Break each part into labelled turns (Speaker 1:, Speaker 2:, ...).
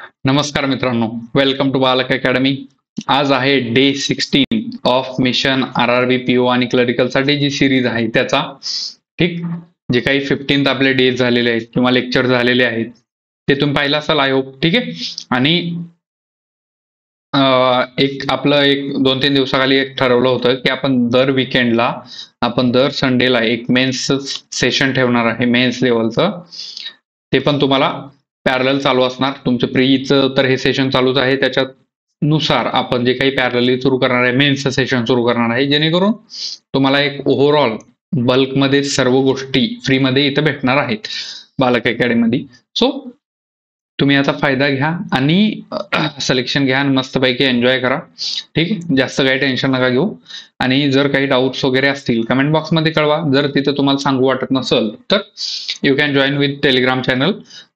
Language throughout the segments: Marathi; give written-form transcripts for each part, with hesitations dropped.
Speaker 1: नमस्कार मित्रांनो, वेलकम टू बालक अकॅडमी. आज आहे day 16 of mission RRB PO आणि क्लरिकल साठी जी सिरीज आहे त्याचा. ठीक, जे काही 15 आपले डेज झालेले आहेत किंवा लेक्चर झालेले आहेत ते तुम्ही पाहिलं असाल आय होप. ठीक आहे, आणि एक आपलं एक 2-3 दिवसाखाली एक ठरवलं होतं की आपण दर विकेंडला, आपण दर संडेला एक मेन्स सेशन ठेवणार आहे, मेन्स लेवलचं. ते पण तुम्हाला पॅरलल चालू असणार. तुमचं प्रीचं तर हे सेशन चालूच आहे, त्याच्यानुसार आपण जे काही पॅरलली सुरू करणार आहे मेन्स सेशन सुरू करणार आहे, जेणेकरून तुम्हाला एक ओव्हरऑल बल्कमध्ये सर्व गोष्टी फ्रीमध्ये इथं भेटणार आहेत बालक अकॅडमीमध्ये. सो तुम्ही याचा फायदा घ्या आणि सिलेक्शन घ्या आणि मस्तपैकी एन्जॉय करा. ठीक आहे, जास्त काही टेन्शन नका घेऊ. आणि जर काही डाऊट्स वगैरे असतील कमेंट बॉक्समध्ये कळवा. जर तिथे तुम्हाला सांगू वाटत नसेल तर you can join with Telegram channel,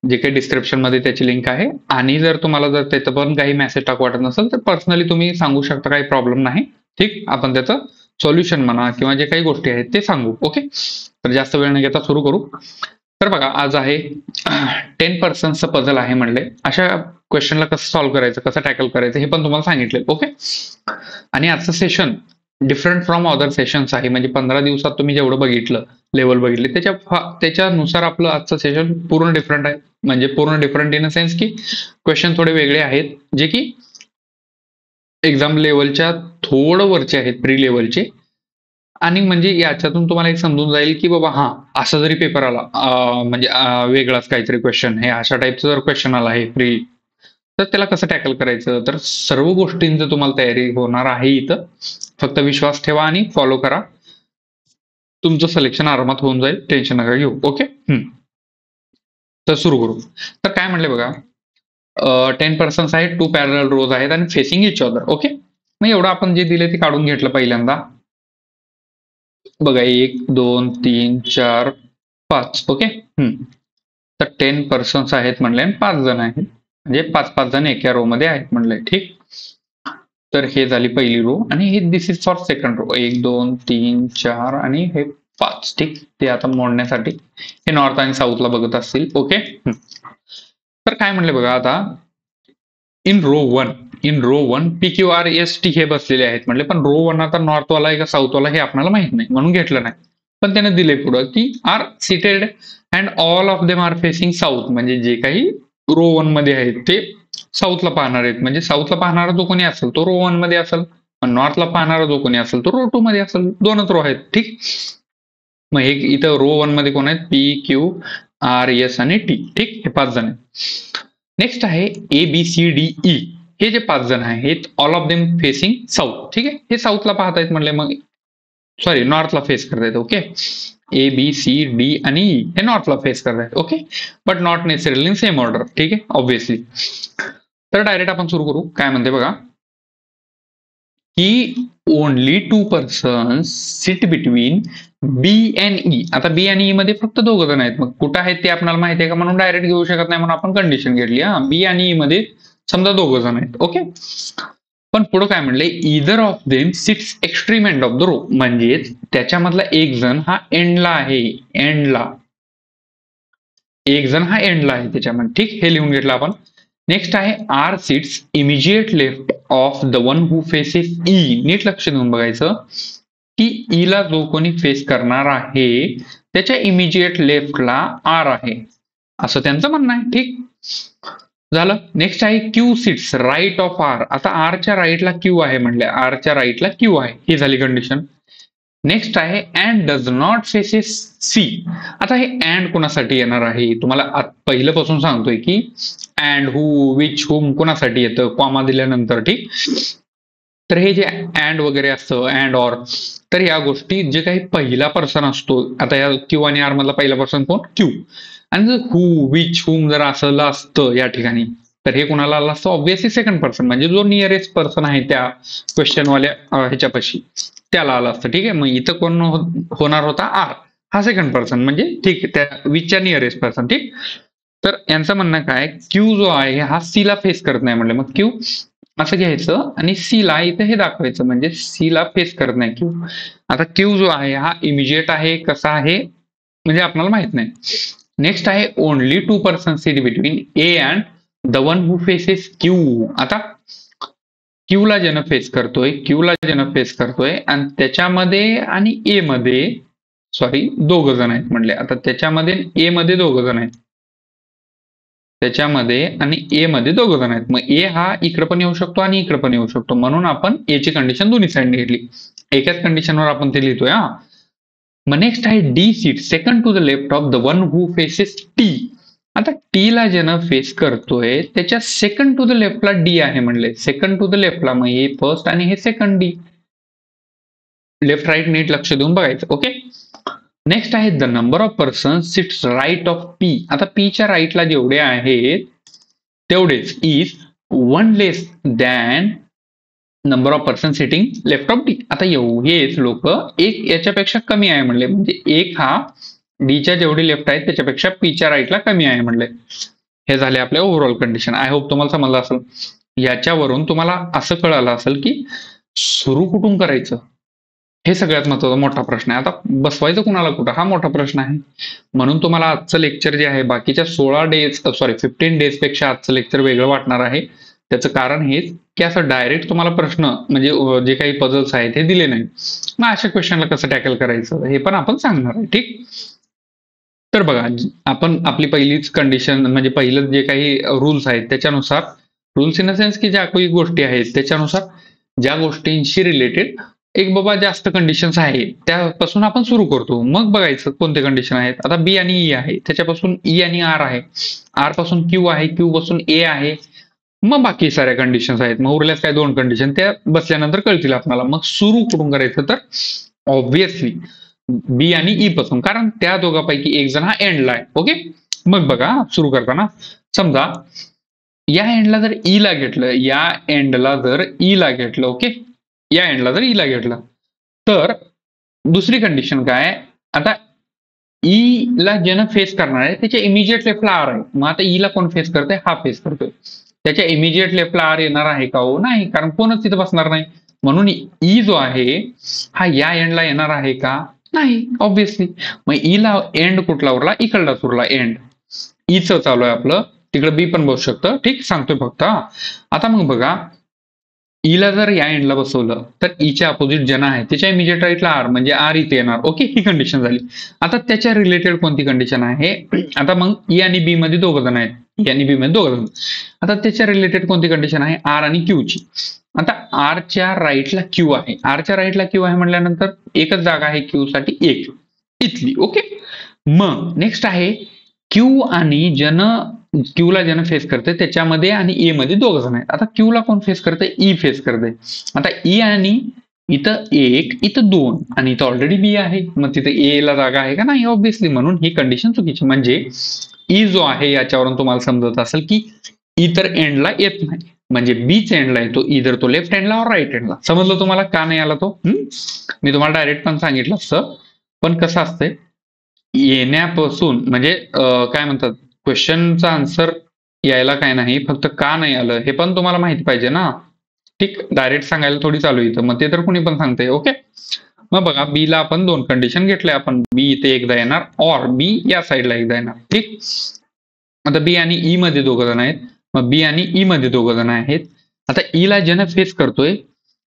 Speaker 1: जे काही डिस्क्रिप्शन मध्ये त्याची लिंक आहे. आणि जर तुम्हाला जर तिथं पण काही मेसेज टाकू वाटत नसेल तर पर्सनली तुम्ही सांगू शकता, काही प्रॉब्लेम नाही. ठीक, आपण त्याचं सोल्युशन म्हणा किंवा जे काही गोष्टी आहेत ते सांगू. ओके, तर जास्त वेळ न घेता सुरू करू. तर बघा, आज आहे 10% पझल आहे म्हणले. अशा क्वेश्चनला कसं सॉल्व्ह करायचं, कसं टॅकल करायचं हे पण तुम्हाला सांगितले. ओके, आणि आजचं session different from other sessions आहे. म्हणजे 15 दिवसात तुम्ही जेवढं बघितलं, लेवल बघितले, त्याच्यानुसार आपलं आजचं सेशन पूर्ण डिफरंट आहे. म्हणजे पूर्ण डिफरंट इन अ सेन्स की क्वेश्चन थोडे वेगळे आहेत, जे की एक्झाम लेवलच्या थोडं वरचे आहेत, प्री लेवलचे. आणि म्हणजे याच्यातून तुम्हाला एक समजून जाईल की बाबा हा असा जरी पेपर आला, म्हणजे वेगळाच काहीतरी क्वेश्चन, हे अशा टाईपचं जर क्वेश्चन आला आहे प्री, तर त्याला कसं टॅकल करायचं. तर सर्व गोष्टींचं तुम्हाला तयारी होणार आहे इथं. फक्त विश्वास ठेवा आणि फॉलो करा, तुमचं सिलेक्शन आरामात होऊन जाईल, टेन्शन नका घेऊ. ओके, तर सुरू करू. तर काय म्हणले बघा, 10% आहेत, 2 पॅरलल रोज आहेत आणि फेसिंग इच अदर. ओके, मग एवढं आपण जे दिले ते काढून घेतलं पहिल्यांदा. बघा, 1 2 3 4 5. ओके, तर 10% आहेत म्हणले आणि 5 जण आहेत, म्हणजे 5-5 जण एका रो मध्ये आहेत म्हणले. ठीक, तर हे झाली पहिली रो आणि हे दिस इज फॉर सेकंड रो. 1 2 3 4 आणि हे 5. ठीक, ते आता मोडण्यासाठी हे नॉर्थ आणि साऊथला बघत असतील. ओके, तर काय म्हणले बघा, आता इन रो वन PQRST हे बसलेले आहेत म्हणले. पण रो 1 आता नॉर्थवाला आहे का साऊथवाला हे आपल्याला माहित नाही, म्हणून घेतलं नाही. पण त्याने दिले पुढं की are seated and all of them are facing south. म्हणजे जे काही रो 1 मध्ये आहेत ते साऊथला पाहणार आहेत. म्हणजे साऊथला पाहणारा जो कोणी असेल तो रो 1 मध्ये असेल, नॉर्थला पाहणारा जो कोणी असेल तो रो 2 मध्ये असेल. दोनच रो आहेत. ठीक, मग हे इथं रो 1 मध्ये कोण आहेत, PQRS आणि T. ठीक, हे 5 जण आहेत. नेक्स्ट आहे ABCDE. हे जे 5 जण आहेत, all of them facing south. ठीक आहे, हे साऊथला पाहतायत म्हणले, मग सॉरी नॉर्थला फेस करतायत. ओके, ABCD आणि E हे नॉर्थला फेस करतायत. Okay, but not necessarily in same order. ठीक आहे, ऑब्व्हियसली. तर डायरेक्ट आपण सुरू करू. काय म्हणते बघा, की only 2 persons sit between B and E. आता B आणि E मध्ये फक्त 2 जण आहेत. मग कुठं आहेत ते आपल्याला माहिती आहे का, म्हणून डायरेक्ट घेऊ शकत नाही, म्हणून आपण कंडिशन घेतली. B आणि E मध्ये समजा 2 जण आहेत. ओके, पण पुढे काय म्हणले, either of them sits extreme end of the row. म्हणजे त्याच्यामधला एक जण हा एंडला आहे, एंडला एक जण हा एंडला आहे त्याच्यामध्ये. ठीक, हे लिहून घेतलं आपण. नेक्स्ट आहे R sits immediate left of the one who faces E. नीट लक्ष देऊन बघायचं की E ला जो कोणी फेस करणार आहे त्याच्या इमिजिएट लेफ्टला R आहे, असं त्यांचं म्हणणं आहे. ठीक झालं. नेक्स्ट आहे Q sits right of R. आता R च्या राईटला Q आहे म्हणले, R च्या राईटला Q आहे, ही झाली कंडिशन. नेक्स्ट आहे and does not faces C. आता हे अँड कोणासाठी येणार आहे, तुम्हाला पहिल्यापासून सांगतोय की अँड, हू, विच, हुम कोणासाठी येतं कॉमा दिल्यानंतर. ठीक, तर हे जे अँड वगैरे असतं, अँड ऑर, तर या गोष्टी जे काही पहिला पर्सन असतो, आता या Q आणि R मधला पहिला पर्सन कोण, Q. आणि जर हू, विच, हुम जर असं असतं या ठिकाणी, तर हे कोणाला आलं असतं, ऑब्व्हियसली सेकंड पर्सन, म्हणजे जो नियरेस्ट पर्सन आहे त्या क्वेश्चनवाल्या ह्याच्यापाशी त्याला आलं असतं. ठीक आहे, मग इथं कोण होणार होता, R हा सेकंड पर्सन, म्हणजे ठीक आहे त्या विचच्या नियरेस्ट पर्सन. ठीक, तर यांचं म्हणणं काय, Q जो आहे हा C ला फेस करत नाही म्हणले. मग Q असं घ्यायचं आणि C ला इथं हे दाखवायचं, म्हणजे C ला फेस करत नाही Q. आता Q जो आहे हा इमिजिएट आहे, कसा आहे म्हणजे आपल्याला माहित नाही. नेक्स्ट आहे only 2 person seat between A and the one who faces Q. आता क्यूला ज्यानं फेस करतोय आणि त्याच्यामध्ये आणि ए मध्ये सॉरी दोघ जण आहेत म्हणले. आता त्याच्यामध्ये ए मध्ये दोघ जण आहेत, त्याच्यामध्ये आणि ए मध्ये दोघ जण आहेत. मग ए हा इकडे पण येऊ शकतो आणि इकडे पण येऊ शकतो, म्हणून आपण ए ची कंडिशन दोन्ही साईडने घेतली. एकाच कंडिशनवर आपण ते लिहितोय. हा, मग नेक्स्ट आहे D sit second to the left of the one who faces T. आता टी ला ज्यानं फेस करतोय त्याच्या सेकंड टू द लेफ्टला डी आहे म्हणले. सेकंड टू द लेफ्टला मग हे फर्स्ट आणि हे सेकंड डी. लेफ्ट राईट नीट लक्ष देऊन बघायचं. ओके. नेक्स्ट आहे the number of person sits right of P. आता पीच्या राईटला जेवढे आहेत तेवढेच is one less than number of person sitting left of D. आता एवढेच लोक एक याच्यापेक्षा कमी आहे म्हणले, म्हणजे एक हा डीच्या जेवढे लेफ्ट आहेत त्याच्यापेक्षा पीच्या राईटला कमी आहे म्हणले. हे झाले आपल्या ओव्हरऑल कंडिशन. आय होप तुम्हाला समजलं असेल. याच्यावरून तुम्हाला असं कळालं असेल की सुरू कुठून करायचं हे सगळ्यात महत्वाचा मोठा प्रश्न आहे. आता बसवायचं कुणाला कुठं हा मोठा प्रश्न आहे. म्हणून तुम्हाला आजचं लेक्चर जे आहे बाकीच्या 15 डेज पेक्षा आजचं लेक्चर वेगळं वाटणार आहे. त्याचं कारण हेच की असं डायरेक्ट तुम्हाला प्रश्न म्हणजे जे काही पझल्स आहेत हे दिले नाही. मग अशा क्वेश्चनला कसं टॅकल करायचं हे पण आपण सांगणार आहे. ठीक. तर बघा, आपण आपली पहिलीच कंडिशन म्हणजे पहिलं जे काही रूल्स आहेत त्याच्यानुसार, रूल्स इन द सेन्स की ज्या काही गोष्टी आहेत त्याच्यानुसार ज्या गोष्टींशी रिलेटेड एक बाबा जास्त कंडिशन्स आहेत त्यापासून आपण सुरू करतो. मग बघायचं कोणते कंडिशन आहेत. आता बी आणि ई आहे, त्याच्यापासून ई आणि आर आहे, आर पासून क्यू आहे, क्यू पासून ए आहे, मग बाकी साऱ्या कंडिशन्स आहेत. मग उरल्यास काय 2 कंडिशन त्या बसल्यानंतर कळतील आपल्याला. मग सुरू कुठून करायचं तर ऑब्व्हियसली बी आणि ई पासून, कारण त्या दोघांपैकी एक जण हा एंडला आहे. ओके. मग बघा सुरू करताना समजा या एंडला जर ई ला घेतलं, या एंडला जर ई ला घेतलं, ओके, या एंडला जर ई ला घेतलं तर दुसरी कंडिशन काय, आता ई ला ज्यानं फेस करणार आहे त्याच्या इमिजिएट लेफ्टला आर आहे. मग आता ई ला कोण फेस करतोय, हा फेस करतोय. त्याच्या इमिजिएट लेफ्टला आर येणार आहे का? हो नाही, कारण कोणच तिथे बसणार नाही. म्हणून ई जो आहे हा या एंडला येणार आहे का? नाही, ऑब्व्हियसली. मग ई ला एंड कुठला उरला, इकडलाच उरला एंड. ईच चालू आहे आपलं, तिकडे बी पण बसू शकतं. ठीक, सांगतोय फक्त. आता मग बघा, ईला जर या एंडला बसवलं तर ईच्या अपोजिट जन आहे त्याच्या इमिजिएट राईटला आर, म्हणजे आर इथे येणार. ओके, ही कंडिशन झाली. आता त्याच्या रिलेटेड कोणती कंडिशन आहे, आता मग ई आणि बी मध्ये दोघ जण आहेत, ई आणि बी मध्ये दोघ जण. आता त्याच्या रिलेटेड कोणती कंडिशन आहे, आर आणि क्यू ची. आता आरच्या राईटला क्यू आहे, आरच्या राईटला क्यू आहे म्हटल्यानंतर एकच जागा आहे क्यू साठी, एक इथली. ओके. मग नेक्स्ट आहे क्यू आणि जन, क्यूला ज्यानं फेस करते त्याच्यामध्ये आणि ए मध्ये दोघ जण आहेत. आता क्यूला कोण फेस करते, ई फेस करते. आता ई आणि इथं 1, इथं 2 आणि इथं ऑलरेडी बी आहे, मग तिथे ए ला जागा आहे का? नाही, ऑब्व्हियसली. म्हणून ही कंडिशन चुकीची. म्हणजे ई जो आहे याच्यावरून तुम्हाला समजत असेल की ई तर एंडला येत नाही, म्हणजे बीच एंडला येतो, इधर तो लेफ्ट एंडला और राईट एंडला. समजलं तुम्हाला का नाही आला तो? मी तुम्हाला डायरेक्ट पण सांगितलं असतं, पण कसं असतंय येण्यापासून म्हणजे काय म्हणतात, क्वेश्चनचा आन्सर यायला काय नाही, फक्त का नाही आलं हे पण तुम्हाला माहिती पाहिजे ना. ठीक, डायरेक्ट सांगायला थोडी चालू येतं, मग ते तर कुणी पण सांगते. ओके. मग बघा, बी ला आपण 2 कंडिशन घेतल्या. आपण बी इथे एकदा येणार और बी या साईडला एकदा येणार. ठीक. आता बी आणि ई मध्ये दोघ जण आहेत, मग बी आणि ई मध्ये दोघ जण आहेत. आता ई ला ज्यानं फेस करतोय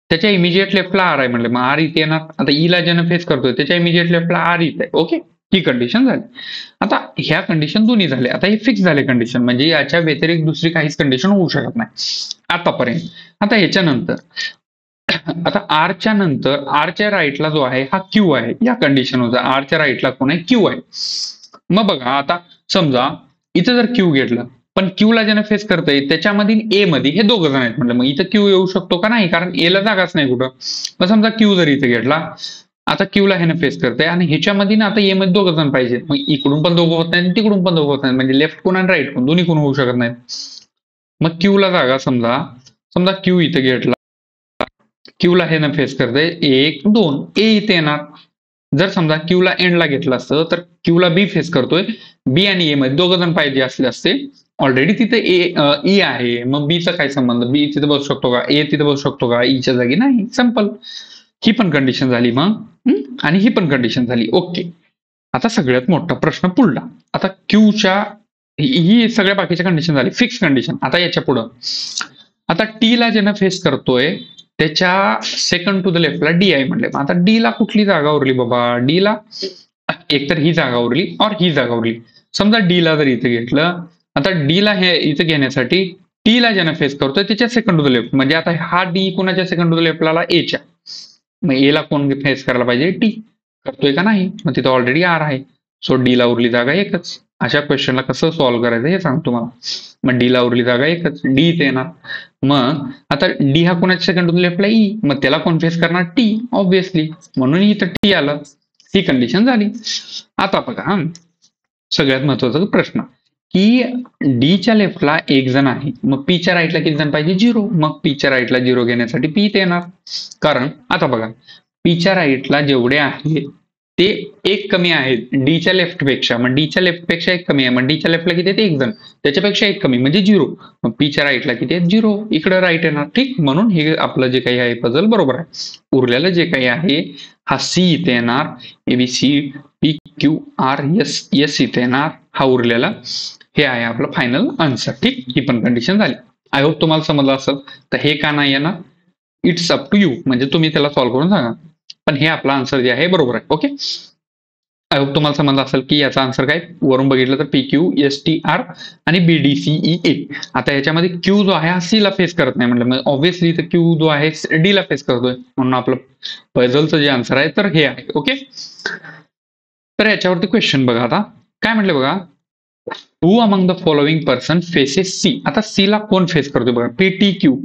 Speaker 1: त्याच्या इमिजिएट लेफ्टला आर आहे म्हणलं, मग आर इथे येणार. आता ई ला ज्यानं फेस करतोय त्याच्या इमिजिएट लेफ्टला आर इथे आहे. ओके, ही कंडिशन झाली. आता ह्या कंडिशन दोन्ही झाले. आता हे फिक्स झाले कंडिशन, म्हणजे याच्या व्यतिरिक्त दुसरी काहीच कंडिशन होऊ शकत नाही आतापर्यंत. आता ह्याच्यानंतर आता आरच्या नंतर आरच्या राईटला जो आहे हा क्यू आहे. या कंडिशन होता आरच्या राईटला कोण आहे, क्यू आहे. मग बघा, आता समजा इथं जर क्यू घेतलं, पण क्यू ला ज्यानं फेस करतंय त्याच्यामध्ये ए मध्ये हे दोघ जण आहेत म्हटलं, मग इथं क्यू येऊ शकतो का? नाही, कारण ए ला जागाच नाही कुठं. मग समजा क्यू जर इथे घेतला, आता क्यूला ह्यानं फेस करते आणि ह्याच्यामध्ये ना आता ए मध्ये दोघ जण पाहिजे, मग इकडून पण दोघं होत नाही, तिकडून पण दोघं होत नाही, म्हणजे लेफ्ट कोण आणि राईट कोण दोन्ही कोण होऊ शकत नाहीत. मग क्यूला जागा समजा क्यू इथे घेतला, क्यूला ह्यानं फेस करते 1, 2, ए इथे येणार. जर समजा क्यूला एंडला घेतलं असतं तर क्यूला बी फेस करतोय, बी आणि ए मध्ये दोघ जण पाहिजे असले असते. ऑलरेडी तिथे ई आहे, मग बीचा काय संबंध, बी तिथे बसू शकतो का, ए तिथे बसू शकतो का, ईच्या जागी नाही. सिंपल. ही पण कंडिशन झाली मग, आणि ही पण कंडिशन झाली. ओके. आता सगळ्यात मोठा प्रश्न पुढला. आता क्यूच्या ही सगळ्या बाकीच्या कंडिशन झाली फिक्स कंडिशन. आता याच्या पुढं आता टी ला ज्यानं फेस करतोय त्याच्या सेकंड टू द लेफ्टला डी आहे म्हणले. आता डी ला कुठली जागा उरली बाबा? डी ला एकतर ही जागा उरली और ही जागा उरली. समजा डी ला जर इथे घेतलं, आता डी ला हे इथे घेण्यासाठी टी ला ज्यानं फेस करतोय त्याच्या सेकंड टू द लेफ्ट, म्हणजे आता हा डी कोणाच्या सेकंड टू द लेफ्टला? एच्या. मग ए ला कोण फेस करायला पाहिजे? टी. करतोय का नाही? मग तिथं ऑलरेडी आर आहे. सो डी ला उरली जागा एकच. अशा क्वेश्चनला कसं सॉल्व्ह करायचं हे सांगतो तुम्हाला. मग डी ला उरली जागा एकच, डी इथे येणार. मग आता डी हा कोणाच्या सेकंड टू द लेफ्टला? ई. मग त्याला कोण फेस करणार? T obviously. म्हणून इथं टी आलं. ही कंडिशन झाली. आता बघा सगळ्यात महत्वाचा प्रश्न की डीच्या लेफ्टला एक जण आहे, मग पीच्या राईटला किती जण पाहिजे? 0. मग पीच्या राईटला 0 घेण्यासाठी पी इथे येणार. कारण आता बघा पीच्या राईटला जेवढे आहेत ते एक कमी आहेत डीच्या लेफ्ट पेक्षा. मग डीच्या लेफ्ट पेक्षा एक कमी आहे. मग डीच्या लेफ्टला किती आहेत? एक जण. त्याच्यापेक्षा एक कमी म्हणजे 0. मग पीच्या राईटला किती आहेत? 0. इकडे राईट येणार. ठीक. म्हणून हे आपलं जे काही आहे पझल बरोबर आहे. उरलेलं जे काही आहे हा सी इथे येणार, ABC P Q R S S इथे येणार. हा उरलेला हे आहे आपलं फायनल आन्सर. ठीक. ही पण कंडिशन झाली. आय होप तुम्हाला समजलं असेल. तर हे का नाही येणार? इट्स अप टू यू, म्हणजे तुम्ही त्याला सॉल्व्ह करून सांगा. पण हे आपला आन्सर जे आहे बरोबर आहे. ओके. आय होप तुम्हाला समजलं असेल की याचा आन्सर काय वरून बघितलं तर P Q S T R आणि B D C E A. आता याच्यामध्ये क्यू जो आहे हा सी ला फेस करत नाही म्हटलं, ऑब्व्हियसली तर क्यू जो आहे डी ला फेस करतोय. म्हणून आपलं पझलचं जे आन्सर आहे तर हे आहे. ओके. तर याच्यावरती क्वेश्चन बघा. आता काय म्हटलं बघा, who among the following person faces C. आता सी ला कोण फेस करतोय बघा? पीटी क्यू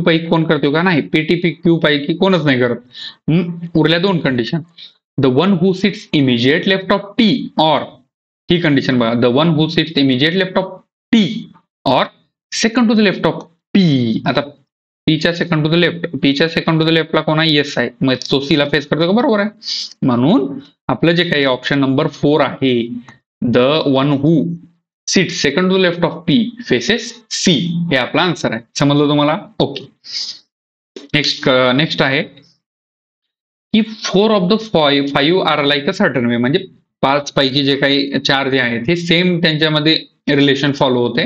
Speaker 1: पैकी कोण करतोय का? नाही. पीटी क्यू पैकी कोणच नाही करत. उरल्या दोन condition. The one who sits immediate left of T or, ही कंडिशन बघा, the one who sits immediate left of T or second to the left of P. आता पीच्या सेकंड टू द लेफ्ट, पीच्या सेकंड टू द लेफ्टला कोण आहे? येस आहे. मग तो सी ला फेस करतो का? बरोबर आहे. म्हणून आपलं जे काही ऑप्शन नंबर 4 आहे, the one who sit second to left of P faces C, हे आपला आन्सर आहे. समजलं तुम्हाला? ओके. नेक्स्ट आहे की 4 of the 5 are like a certain way, म्हणजे 5 पैकी जे काही 4 जे आहेत हे सेम त्यांच्यामध्ये रिलेशन फॉलो होते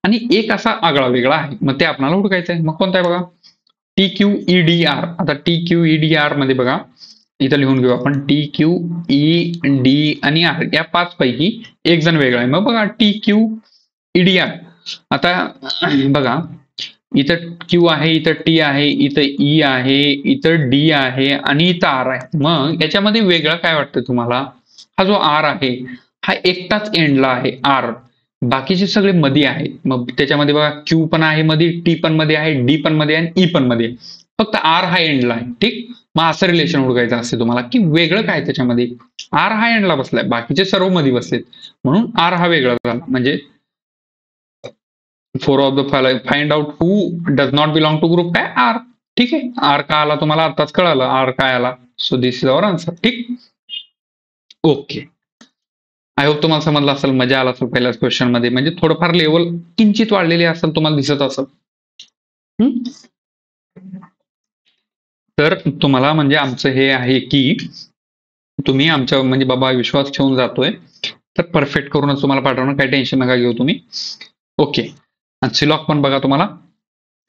Speaker 1: आणि एक असा आगळा वेगळा आहे. मग ते आपल्याला हुडकायचं आहे. मग कोणता आहे बघा? T Q E D R. आता T Q E D R मध्ये बघा इथं लिहून घेऊ आपण टी क्यू ई डी आणि आर, या 5 पैकी एक जण वेगळा आहे. मग बघा T Q E D R. आता बघा इथं क्यू आहे, इथं टी आहे, इथं ई आहे, इथं डी आहे आणि इथं आर आहे. मग याच्यामध्ये वेगळं काय वाटतं तुम्हाला? हा जो आर आहे हा एकटाच एंडला आहे आर, बाकीचे सगळे मध्ये आहेत. मग त्याच्यामध्ये बघा क्यू पण आहे मध्ये, टी पण मध्ये आहे, डी पण मध्ये आहे, ई पण मध्ये आहे. फक्त आर हा एंडला आहे. ठीक. मग असं रिलेशन ओळखायचं असते तुम्हाला की वेगळं काय त्याच्यामध्ये? आर हा एंडला बसलाय, बाकीचे सर्व मध्ये बसलेत, म्हणून आर हा वेगळा झाला. म्हणजे 4 of the find out who does not belong to group काय? आर. ठीक आहे. आर का आला तुम्हाला आताच कळालं आर काय आला. So this is our answer. ठीक. ओके. आय होप तुम्हाला समजलं असेल, मजा आला असेल पहिल्याच क्वेश्चन मध्ये, म्हणजे थोडंफार लेवल किंचित वाढलेली असेल, तुम्हाला दिसत असेल. तर तुम्हाला म्हणजे आमचं हे आहे की तुम्ही आमच्या म्हणजे बाबा विश्वास ठेवून जातोय तर परफेक्ट करूनच तुम्हाला पाठवणं, काही टेन्शन नका घेऊ तुम्ही. ओके. आजची लॉक पण बघा तुम्हाला.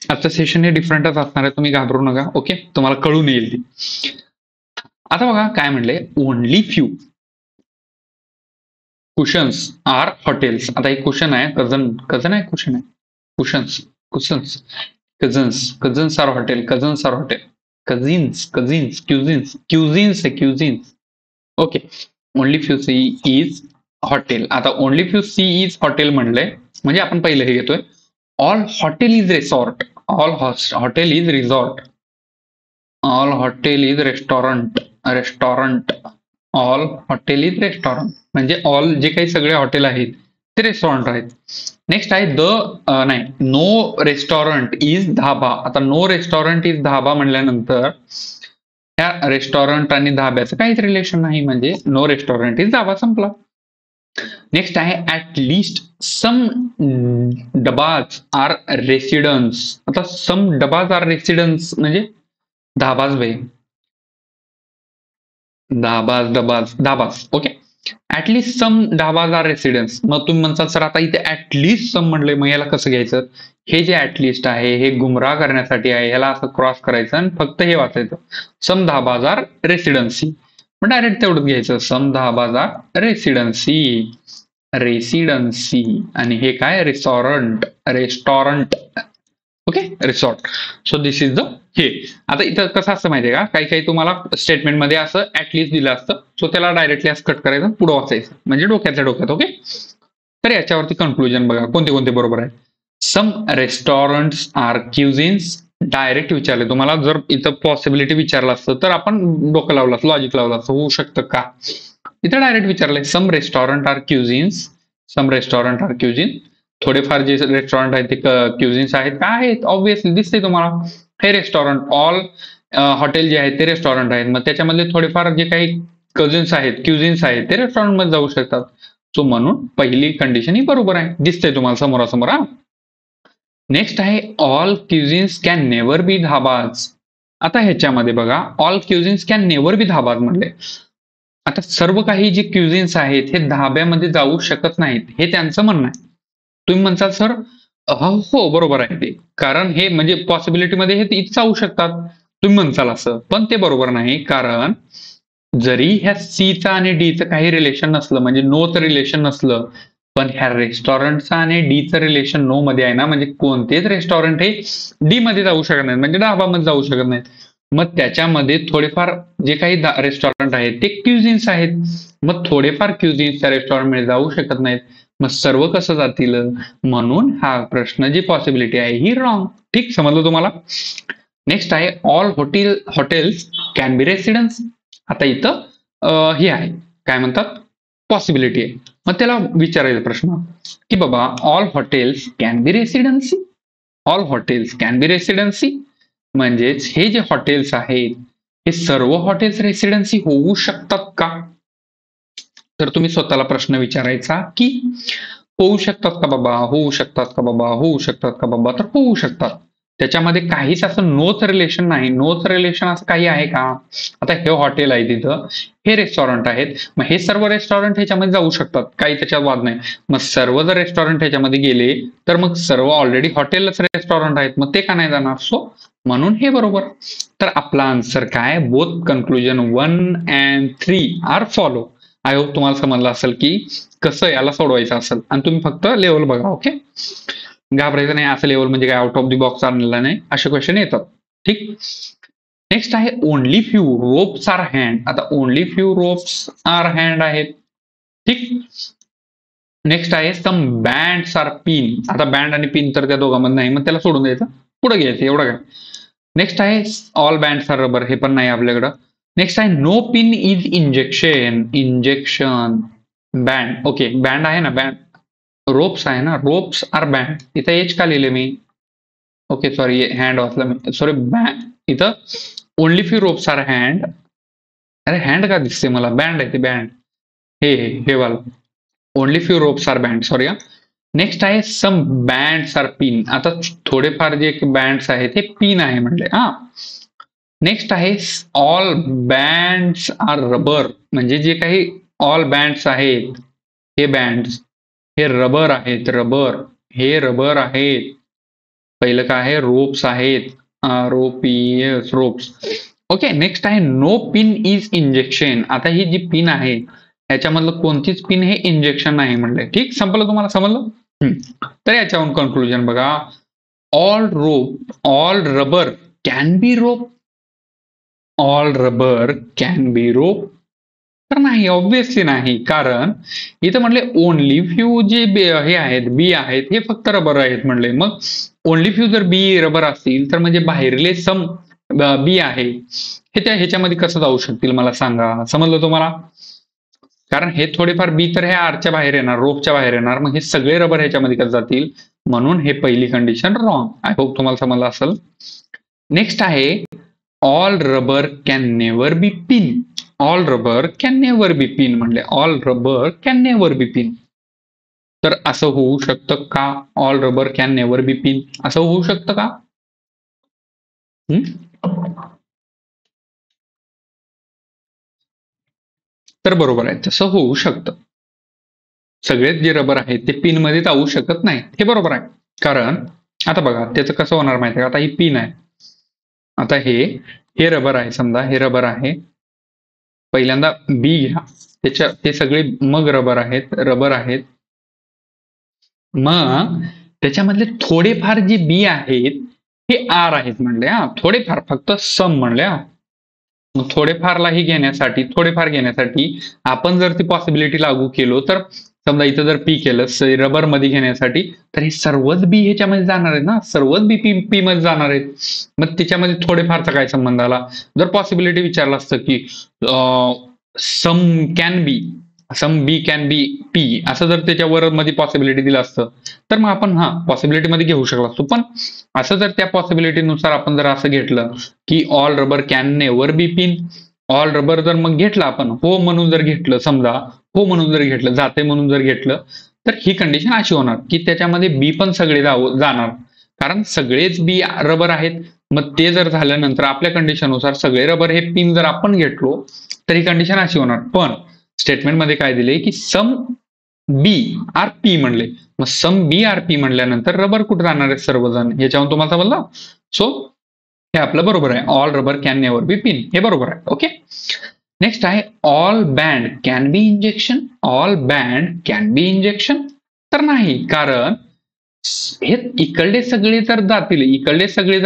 Speaker 1: आजचं सेशन हे डिफरंटच असणार आहे, तुम्ही घाबरू नका. ओके. तुम्हाला कळून येईल ती. आता बघा काय म्हणले, only few cushions are hotels. आता एक क्वेश्चन आहे, कझन आहे, क्वेश्चन आहे, cousins are hotel, cuisines. Okay. Only few C is hotel. आता only few C is hotel म्हणलंय म्हणजे आपण पहिलं हे घेतोय all hotel is resort, all hotel is resort, all hotel is restaurant, all hotel is restaurant, म्हणजे ऑल जे काही सगळे हॉटेल आहेत ते रेस्टॉरंट आहेत. नेक्स्ट आहे नाही, नो रेस्टॉरंट इज धाबा. आता नो रेस्टॉरंट इज धाबा म्हणल्यानंतर ह्या रेस्टॉरंट आणि धाब्याचं काहीच रिलेशन नाही, म्हणजे नो रेस्टॉरंट इज धाबा, संपला. नेक्स्ट आहे at least some dhabas are residence. आता सम डबाज आर रेसिडन्स म्हणजे धाबाज भाई, dhabas. Okay. At least some dhabas are residence. मग तुम्ही म्हणता सर आता इथे ऍटलिस्ट सम म्हणले, मग याला कसं घ्यायचं? हे जे ऍटलिस्ट आहे हे गुमराह करण्यासाठी आहे, ह्याला असं क्रॉस करायचं आणि फक्त हे वाचायचं, सम ढाबाज आर रेसिडेन्सी. मग डायरेक्ट तेवढंच घ्यायचं, सम ढाबाज आर रेसिडेन्सी. रेसिडेन्सी आणि हे काय? Restaurant. Restaurant. Okay, resort. So this is the हे. आता इथं कसं असतं माहितीये का, काही काही तुम्हाला स्टेटमेंटमध्ये असं ऍटलिस्ट दिलं असतं, सो त्याला डायरेक्टली असं कट करायचं, पुढे वाचायचं, म्हणजे डोक्यातल्या डोक्यात. ओके, तर याच्यावरती कन्क्लुजन बघा कोणते कोणते बरोबर आहे. सम रेस्टॉरंट्स आर क्युझिन्स. डायरेक्ट विचारले तुम्हाला, जर इथं पॉसिबिलिटी विचारलं असतं तर आपण डोकं लावलं असतं, लॉजिक लावलं असतं, होऊ शकतं का. इथं डायरेक्ट विचारलंय सम रेस्टॉरंट आर क्युझिन्स. सम रेस्टॉरंट आर क्युझिन. थोडेफार जे रेस्टॉरंट आहेत ते क्युझिन्स आहेत का? आहेत, ऑब्व्हियसली दिसते तुम्हाला. हे रेस्टॉरंट, ऑल हॉटेल जे आहेत ते रेस्टॉरंट आहेत. मग त्याच्यामधले थोडेफार जे काही क्युझिन्स आहेत ते रेस्टॉरंट मध्ये जाऊ शकतात. सो म्हणून पहिली कंडिशन ही बरोबर आहे, दिसते तुम्हाला समोरासमोर. हा, नेक्स्ट आहे ऑल क्युझिन्स कॅन नेव्हर बी धाबाज. आता ह्याच्यामध्ये बघा, ऑल क्युझिन्स कॅन नेव्हर बी धाबाज म्हणले. आता सर्व काही जे क्युझिन्स आहेत हे धाब्यामध्ये जाऊ शकत नाहीत, हे त्यांचं म्हणणं आहे. तुम्ही म्हणसाल सर हो बरोबर आहे ते, कारण हे म्हणजे पॉसिबिलिटीमध्ये हे इथे जाऊ शकतात, तुम्ही म्हणसाल असं, पण ते बरोबर नाही. कारण जरी ह्या सीचं आणि डीचं काही रिलेशन नसलं, म्हणजे नोचं रिलेशन नसलं, पण ह्या रेस्टॉरंटचं आणि डीचं रिलेशन नो मध्ये आहे ना, म्हणजे कोणतेच रेस्टॉरंट हे डी मध्ये जाऊ शकत नाहीत, म्हणजे ढाबामध्ये जाऊ शकत नाहीत. मग त्याच्यामध्ये थोडेफार जे काही रेस्टॉरंट आहेत ते क्युझिन्स आहेत. मग थोडेफार क्युझिन्स त्या रेस्टॉरंटमध्ये जाऊ शकत नाहीत, मग सर्व कसं जातील? म्हणून हा प्रश्न जी पॉसिबिलिटी आहे ही रॉंग. ठीक, समजलं तुम्हाला. नेक्स्ट आहे all hotels can be residence. आता इथं हे आहे, काय म्हणतात, पॉसिबिलिटी आहे. मग त्याला विचारायचा प्रश्न की बाबा all hotels can be residency. All hotels can be residency म्हणजेच हे जे हॉटेल्स आहेत हे सर्व हॉटेल्स रेसिडेन्सी होऊ शकतात का? तर तुम्ही स्वतःला प्रश्न विचारायचा की होऊ शकतात का बाबा, होऊ शकतात का बाबा, होऊ शकतात का बाबा, तर होऊ शकतात. त्याच्यामध्ये काहीच असं नोच रिलेशन नाही. नोच रिलेशन असं काही आहे का? आता हे हॉटेल आहे, तिथं हे रेस्टॉरंट आहेत, मग हे सर्व रेस्टॉरंट ह्याच्यामध्ये जाऊ शकतात, काही त्याच्यात वाद नाही. मग सर्व जर रेस्टॉरंट ह्याच्यामध्ये गेले तर मग सर्व ऑलरेडी हॉटेलच रेस्टॉरंट आहेत, मग ते का नाही जाणार? सो म्हणून हे बरोबर. तर आपला आन्सर काय? Both conclusion 1 and 3 are follow. I hope तुम्हाला समजलं असेल की कसं याला सोडवायचं असेल, आणि तुम्ही फक्त लेवल बघा. ओके, घाबरायचं नाही, असं लेवल म्हणजे काय आउट ऑफ द बॉक्स आणलेला नाही, असे क्वेश्चन येतात. ठीक, नेक्स्ट आहे only few ropes are hand. आता only few ropes are hand आहेत. ठीक, नेक्स्ट आहे सम बँड्स आर पिन. आता बँड आणि पिन तर त्या दोघांमध्ये नाही, मग त्याला सोडून द्यायचं, पुढे घ्यायचं, एवढं काय. नेक्स्ट आहे ऑल बँड्स आर रबर. हे पण नाही आपल्याकडं. नेक्स्ट आहे no pin is injection. Injection band. Okay, band आहे ना, बँड. रोप्स आहे ना, रोप्स आर बँड. इथं एच का लिहिले मी? ओके सॉरी, हँड वाचलं मी, सॉरी. बँड इथं only few ropes are hand. अरे हँड का दिसते मला? बँड आहे ते, बँड. हे वाला. Only few ropes are band, sorry. Next आहे सम बँड्स आर पिन. आता थोडेफार जे बँड्स आहेत हे पिन आहे म्हटले. हा, नेक्स्ट आहे ऑल बँड्स आर रबर. म्हणजे जे काही ऑल बँड्स आहेत हे बँड्स हे रबर आहेत. रबर, हे रबर आहेत. पहिलं काय आहे? रोप्स आहेत. ROPS, ropes. ओके, नेक्स्ट आहे नो पिन इज इंजेक्शन. आता ही जी पिन आहे याच्यामधलं कोणतीच पिन हे इंजेक्शन नाही म्हणलंय. ठीक, संपलं, तुम्हाला समजलं. तर याच्यावरून कन्क्लुजन बघा, all rubber can be rope. All rubber can be rope. तर नाही, ऑब्व्हियसली नाही. कारण इथं म्हणले ओनली फ्यू जे हे आहेत, बी आहेत, हे फक्त रबर आहेत म्हणले. मग ओनली फ्यू जर बी रबर असतील तर म्हणजे बाहेरले सम बी आहे हे त्या ह्याच्यामध्ये कसं जाऊ शकतील मला सांगा. समजलं तुम्हाला? कारण हे थोडेफार बी तर हे आरच्या बाहेर येणार, रोपच्या बाहेर येणार, मग हे सगळे रबर ह्याच्यामध्ये कसं जातील? म्हणून हे पहिली कंडिशन रॉंग. आय होप तुम्हाला समजलं असेल. नेक्स्ट आहे all rubber can never be pin. All rubber can never be pin म्हणले. All rubber can never be pin. तर असं होऊ शकतं का? All rubber can never be pin असं होऊ शकतं का? तर बरोबर आहे, तसं होऊ शकतं. सगळेच जे रबर आहेत ते पिन मध्ये जाऊ शकत नाही, हे बरोबर आहे. कारण आता बघा त्याचं कसं होणार माहिती आहे का, आता ही पिन आहे. आता हे रबर आहे, समजा हे रबर आहे. पहिल्यांदा बी घ्या, त्याच्या ते सगळे मग रबर आहेत. मग त्याच्यामधले थोडेफार जे बी आहेत हे आर आहेत म्हणले, हा थोडेफार, फक्त सम म्हणले. हा मग थोडेफार घेण्यासाठी आपण जर ती पॉसिबिलिटी लागू केलो, तर समजा इथं जर पी केलं रबर मध्ये घेण्यासाठी, तर हे सर्वच बी ह्याच्यामध्ये जाणार आहेत ना, सर्वच बी पी मध्ये जाणार आहेत. मग त्याच्यामध्ये थोडेफारचा काय संबंध आला? जर पॉसिबिलिटी विचारलं असतं की सम कॅन बी पी, असं जर त्याच्यावर मध्ये पॉसिबिलिटी दिलं असतं, तर मग आपण पॉसिबिलिटी मध्ये घेऊ शकलो असतो. पण असं जर त्या पॉसिबिलिटीनुसार आपण जर असं घेतलं की all rubber can never be pin, all rubber जर मग घेतलं आपण हो म्हणून जर घेतलं, समजा हो म्हणून जर घेतलं, जाते म्हणून जर घेतलं, तर ही कंडिशन अशी होणार की त्याच्यामध्ये बी पण सगळे जाणार, कारण सगळेच बी रबर आहेत. मग ते जर झाल्यानंतर आपल्या कंडिशननुसार सगळे रबर हे पिन जर आपण घेतलो, तर ही कंडिशन अशी होणार. पण स्टेटमेंट मध्ये काय दिले की सम बी आर पी म्हणले. मग सम बी आर पी म्हणल्यानंतर रबर कुठे जाणार आहे? सर्वजण. याच्यावरून तुम्हाला समजलं. सो हे आपलं बरोबर आहे, all rubber can never be pin, हे बरोबर आहे. ओके. नेक्स्ट आहे all band can be injection. All band can be injection तर नाही, कारण हे इकडले सगळे तर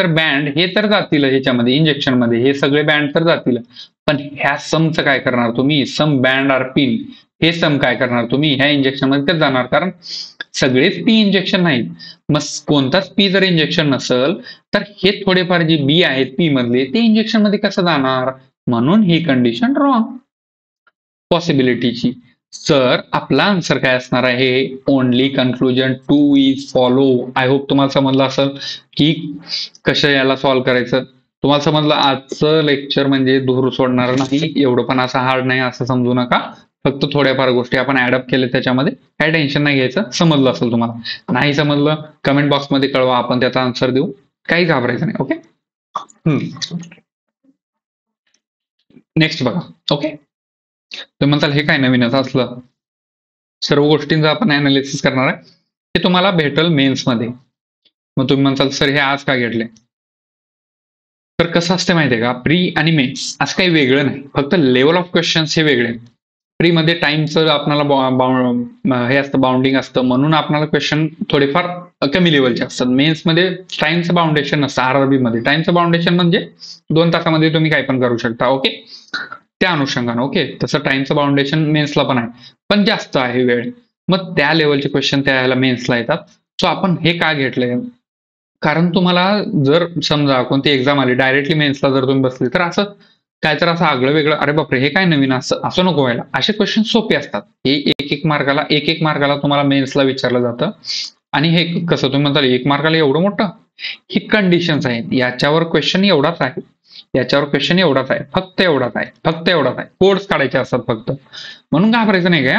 Speaker 1: बँड हे तर जातील ह्याच्यामध्ये इंजेक्शन मध्ये, हे सगळे बँड तर जातील. पण ह्या समचं काय करणार तुम्ही? सम बँड आर पिन, हे सम काय करणार तुम्ही? ह्या इंजेक्शन मध्ये तर जाणार, कारण सगळेच पी इंजेक्शन नाहीत. मग कोणताच पी जर इंजेक्शन नसेल, तर हे थोडेफार जे बी आहेत पी मधले ते इंजेक्शन मध्ये कसं जाणार? म्हणून ही कंडिशन रॉंग पॉसिबिलिटीची. सर आपला आन्सर काय असणार आहे? Only conclusion 2 is follow. I hope तुम्हाला समजलं असेल की कसं याला सॉल्व्ह करायचं. तुम्हाला समजलं. आजचं लेक्चर म्हणजे धूर सोडणार नाही, एवढं पण असं हार्ड नाही असं समजू नका. फक्त थोड्याफार गोष्टी आपण ऍडअप केले त्याच्यामध्ये, काही टेन्शन नाही घ्यायचं. समजलं असेल तुम्हाला. नाही समजलं कमेंट बॉक्समध्ये कळवा, आपण त्याचा आन्सर देऊ. काही घाबरायचं नाही. ओके. नेक्स्ट बघा. ओके. तुम्ही म्हणताल हे काय नवीनच असलं? सर्व गोष्टींचा आपण अनालिसिस करणार आहे, हे तुम्हाला भेटल मेन्स मध्ये. मग तुम्ही म्हणताल सर हे आज का घेतले? तर कसं असतं माहितीये का, प्री आणि मेन्स असं काही वेगळं नाही, फक्त लेवल ऑफ क्वेश्चन्स हे वेगळे. प्री मध्ये टाइमचं आपल्याला हे असतं, बाउंडिंग असतं, म्हणून आपल्याला क्वेश्चन थोडेफार कमी लेवलचे असतात. मेन्स मध्ये टाइमचं बाउंडेशन नसतं. आरआरबी मध्ये टाइमचं बाउंडेशन म्हणजे 2 तासामध्ये तुम्ही काय पण करू शकता. ओके. त्या अनुषंगानं. ओके. तसं टाइमचं बाउंडेशन मेन्सला पण आहे, पण जास्त आहे वेळ. मग त्या लेवलचे क्वेश्चन त्या मेन्सला येतात. सो आपण हे का घेतलंय? कारण तुम्हाला जर समजा कोणती एक्झाम आली डायरेक्टली मेन्सला जर तुम्ही बसले, तर असं काय तर असं आगळं वेगळं, अरे बापरे हे काय नवीन, असं नको व्हायला. असे क्वेश्चन सोपे असतात. हे एक मार्काला तुम्हाला मेन्सला विचारलं जातं. आणि हे कसं तुम्ही म्हणताल 1 मार्काला एवढं मोठं? ही कंडिशन्स आहेत. याच्यावर क्वेश्चन एवढाच आहे, फक्त एवढाच आहे. कोड्स काढायचे असतात फक्त, म्हणून घाबरायचं नाही काय.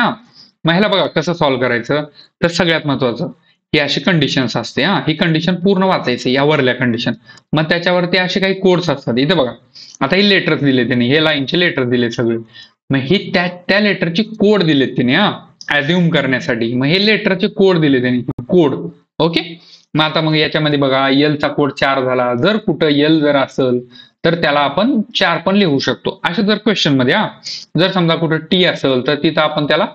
Speaker 1: मग ह्याला बघा कसं सॉल्व्ह करायचं. तर सगळ्यात महत्वाचं ही अशी कंडिशन्स असते. ही कंडिशन पूर्ण वाचायची, या वरल्या कंडिशन. मग त्याच्यावरती असे काही कोड्स असतात. इथं बघा, आता हे लेटर्स दिले त्यांनी, हे लाईनचे लेटर दिले सगळे. मग हे त्या लेटरचे कोड दिलेत त्यांनी ऍझ्युम करण्यासाठी. मग हे लेटरचे कोड दिले त्यांनी, कोड. ओके. मग याच्यामध्ये बघा एलचा कोड 4 झाला. जर कुठं एल जर असेल तर त्याला आपण 4 पण लिहू शकतो. अशा जर क्वेश्चन मध्ये जर समजा कुठं टी असेल तर तिथं आपण त्याला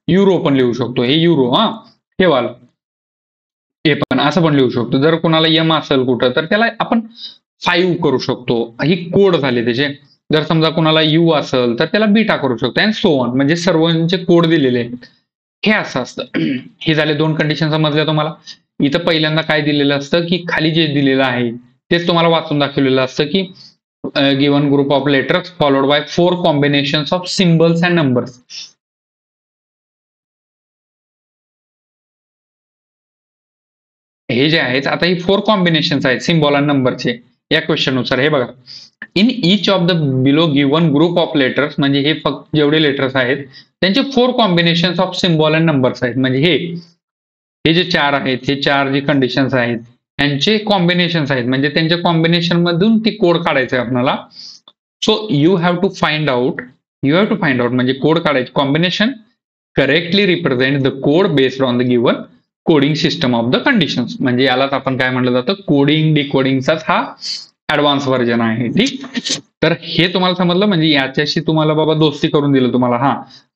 Speaker 1: युरो पण लिहू शकतो. हे युरो हे वाला हे पण असं पण लिहू शकतो. जर कोणाला यम असेल कुठं तर त्याला आपण 5 करू शकतो. ही कोड झाले त्याचे. जर समजा कोणाला यू असेल तर त्याला बीटा करू शकतो, अँड सो ऑन. म्हणजे सर्वांचे कोड दिलेले आहेत. हे असं असतं. हे झाले 2 कंडिशन समजल्या तुम्हाला. इथं पहिल्यांदा काय दिलेलं असतं की खाली जे दिलेलं आहे तेच तुम्हाला वाचून दाखवलेलं असतं की given group of letters followed by 4 combinations of symbols and numbers. हे जे आहेत आता ही 4 कॉम्बिनेशन्स आहेत सिम्बॉल आणि नंबरचे या क्वेश्चन नुसार. हे बघा, in each of the below given group of letters, म्हणजे हे फक्त जेवढे लेटर्स आहेत त्यांचे 4 combinations of symbol and numbers आहेत. म्हणजे हे जे 4 आहेत, हे 4 जे कंडिशन्स आहेत यांचे कॉम्बिनेशन्स आहेत, म्हणजे त्यांच्या कॉम्बिनेशन मधून ती कोड काढायचं आहे आपल्याला. So you have to find out you have to find out म्हणजे कोड काढायचे. Combination correctly represent the code based on the given coding system of the conditions. म्हणजे यालाच आपण काय म्हटलं जातं, कोडिंग डिकोडिंगचाच हा ऍडव्हान्स व्हर्जन आहे. ठीक, तर हे तुम्हाला समजलं. म्हणजे याच्याशी तुम्हाला बाबा दोस्ती करून दिलं तुम्हाला,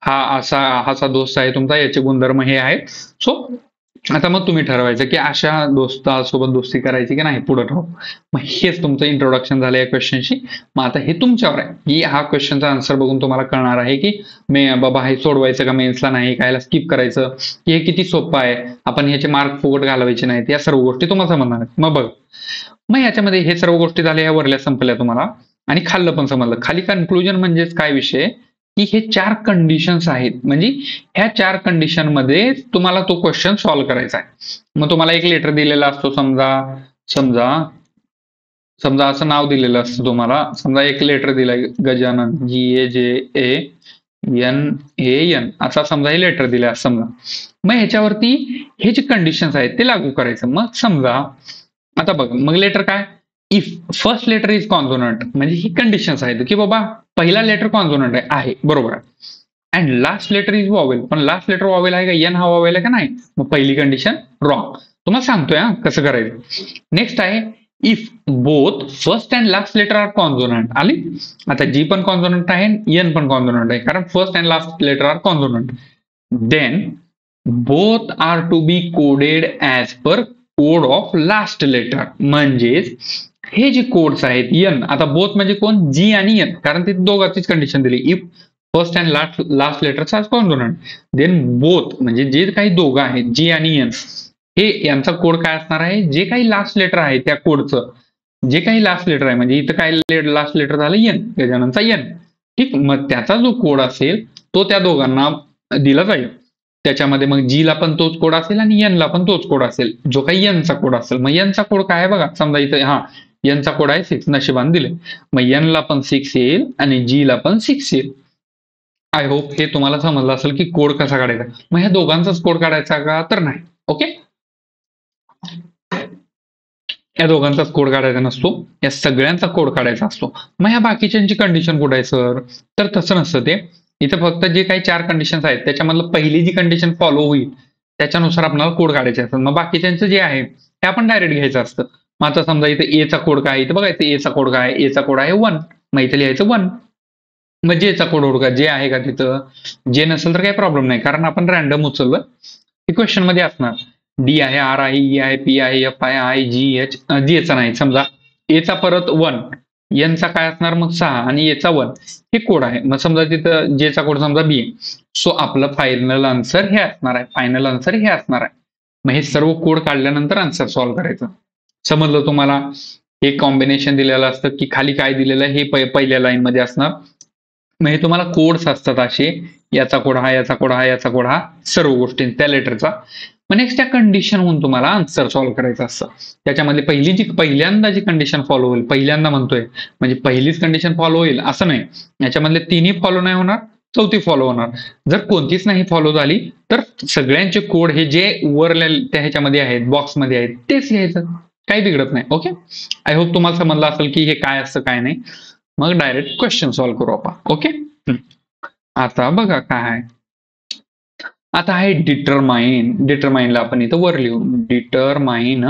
Speaker 1: हा असा दोस्त आहे तुमचा, याचे गुणधर्म हे आहेत. सो आता मग तुम्ही ठरवायचं की अशा दोस्तासोबत दोस्ती करायची की नाही पुढे ठरवू. मग हेच तुमचं इंट्रोडक्शन झालं या क्वेश्चनशी. मग आता हे तुमच्यावर आहे की हा क्वेश्चनचा आन्सर बघून तुम्हाला कळणार आहे की बाबा हे सोडवायचं का मेन्सला, नाही कायला स्किप करायचं, की हे किती सोपं आहे, आपण ह्याचे मार्क फुकट घालवायचे नाहीत, या सर्व गोष्टी तुम्हाला समजणार आहेत. मग बघ, मग याच्यामध्ये हे सर्व गोष्टी झाल्या, ह्या वरल्या संपल्या तुम्हाला, आणि खाल्लं पण समजलं. खाली कन्क्लुजन म्हणजेच काय विषय की हे 4 कंडिशन्स आहेत. म्हणजे ह्या 4 कंडिशन मध्ये तुम्हाला तो क्वेश्चन सॉल्व्ह करायचा आहे. मग तुम्हाला एक लेटर दिलेला असतो, समजा असं नाव दिलेलं असतं तुम्हाला. समजा एक लेटर दिलाय गजानन, GAJANAN असा समजा हे लेटर दिलंय समजा. मग ह्याच्यावरती हे जे कंडिशन्स आहेत ते लागू करायचं. मग समजा आता बघ, मग लेटर काय, if first letter is consonant, म्हणजे ही कंडिशन्स आहेत की बाबा पहिला लेटर कॉन्सोनंट आहे बरोबर आहे, and last letter is vowel, पण लास्ट लेटर वॉवेल आहे का, एन हा वॉवेल आहे का नाही, मग पहिली कंडिशन रॉंग. तुम्हाला सांगतोय कसं करायचं. नेक्स्ट आहे if both first and last letter are consonant. आली आता, जी पण कॉन्सोनंट आहे, एन पण कॉन्सोनंट आहे, कारण first and last letter are consonant. Then both are to be coded as per code of last letter. म्हणजेच हे जे कोड्स आहेत एन, आता बोथ म्हणजे कोण, जी आणि एन, कारण ते दोघांचीच कंडिशन दिली. If first and last letters are consonant, then both म्हणजे जे काही दोघं आहेत जी आणि एन, हे यांचा कोड काय असणार आहे, जे काही लास्ट लेटर आहे त्या कोडचं जे काही लास्ट लेटर आहे, म्हणजे इथं काय लास्ट लेटर झालं एन, गजाननचा एन. ठीक, मग त्याचा जो कोड असेल तो त्या दोघांना दिला जाईल. त्याच्यामध्ये मग जी ला पण तोच कोड असेल आणि एन ला पण तोच कोड असेल, जो काही एनचा कोड असेल. मग एनचा कोड काय आहे बघा, समजा इथं एनचा कोड आहे 6, नशिबान दिले. मग एन ला पण 6 येईल आणि जी ला पण 6 येईल. आय होप हे तुम्हाला समजलं असेल की कोड कसा काढायचा. मग ह्या दोघांचाच कोड काढायचा का, तर नाही. ओके, या दोघांचाच कोड काढायचा नसतो, या सगळ्यांचा कोड काढायचा असतो. मग ह्या बाकीच्यांची कंडिशन कुठे आहे सर, तर तसं नसतं ते. इथं फक्त जे काही 4 कंडिशन्स आहेत त्याच्यामधलं पहिली जी कंडिशन फॉलो होईल त्याच्यानुसार आपल्याला कोड काढायचे असतात. मग बाकीच्यांचं जे आहे ते आपण डायरेक्ट घ्यायचं असतं. मग आता समजा इथं एचा कोड काय, इथं बघायचं एचा कोड काय, एचा कोड आहे 1, मग इथं लिहायचं 1. मग जेचा कोड ओळखा, जे आहे का तिथं, जे नसेल तर काही प्रॉब्लेम नाही, कारण आपण रॅन्डम उचललं. हे क्वेश्चन मध्ये असणार. डी आहे, आर आहे, ई आहे, पी आहे, एफ आहे, आय, जी, एच, जी चा नाही. समजा एचा परत 1, एनचा काय असणार मग 6 आणि एचा 1, हे कोड आहे. मग समजा तिथं जेचा कोड समजा बी आहे. सो आपलं फायनल आन्सर हे असणार आहे, फायनल आन्सर हे असणार आहे. मग हे सर्व कोड काढल्यानंतर आन्सर सॉल्व्ह करायचं. समजलं तुम्हाला. हे कॉम्बिनेशन दिलेलं असतं की खाली काय दिलेलं आहे हे पहिल्या लाईन मध्ये असणार. मग हे तुम्हाला कोड्स असतात असे, याचा कोड हा, याचा कोड हा, याचा कोड हा, सर्व गोष्टी त्या लेटरचा. मग नेक्स्ट त्या कंडिशन म्हणून तुम्हाला आन्सर सॉल्व्ह करायचं असतं. त्याच्यामध्ये पहिल्यांदा जी कंडिशन फॉलो होईल, पहिल्यांदा म्हणतोय म्हणजे पहिलीच कंडिशन फॉलो होईल असं नाही, याच्यामधले 3ही फॉलो नाही होणार, 4थी फॉलो होणार. जर कोणतीच नाही फॉलो झाली तर सगळ्यांचे कोड हे जे वरल्या त्या ह्याच्यामध्ये आहेत, बॉक्समध्ये आहेत, तेच लिहायचं, काही बिघडत नाही. ओके, आय होप तुम्हाला समजलं असेल की हे काय असतं काय नाही. मग डायरेक्ट क्वेश्चन सॉल्व्ह करू आपण. ओके, आता बघा काय आहे. आता आहे डिटरमाइन. डिटरमाइनला आपण इथं वर लिहू, डिटरमाइन,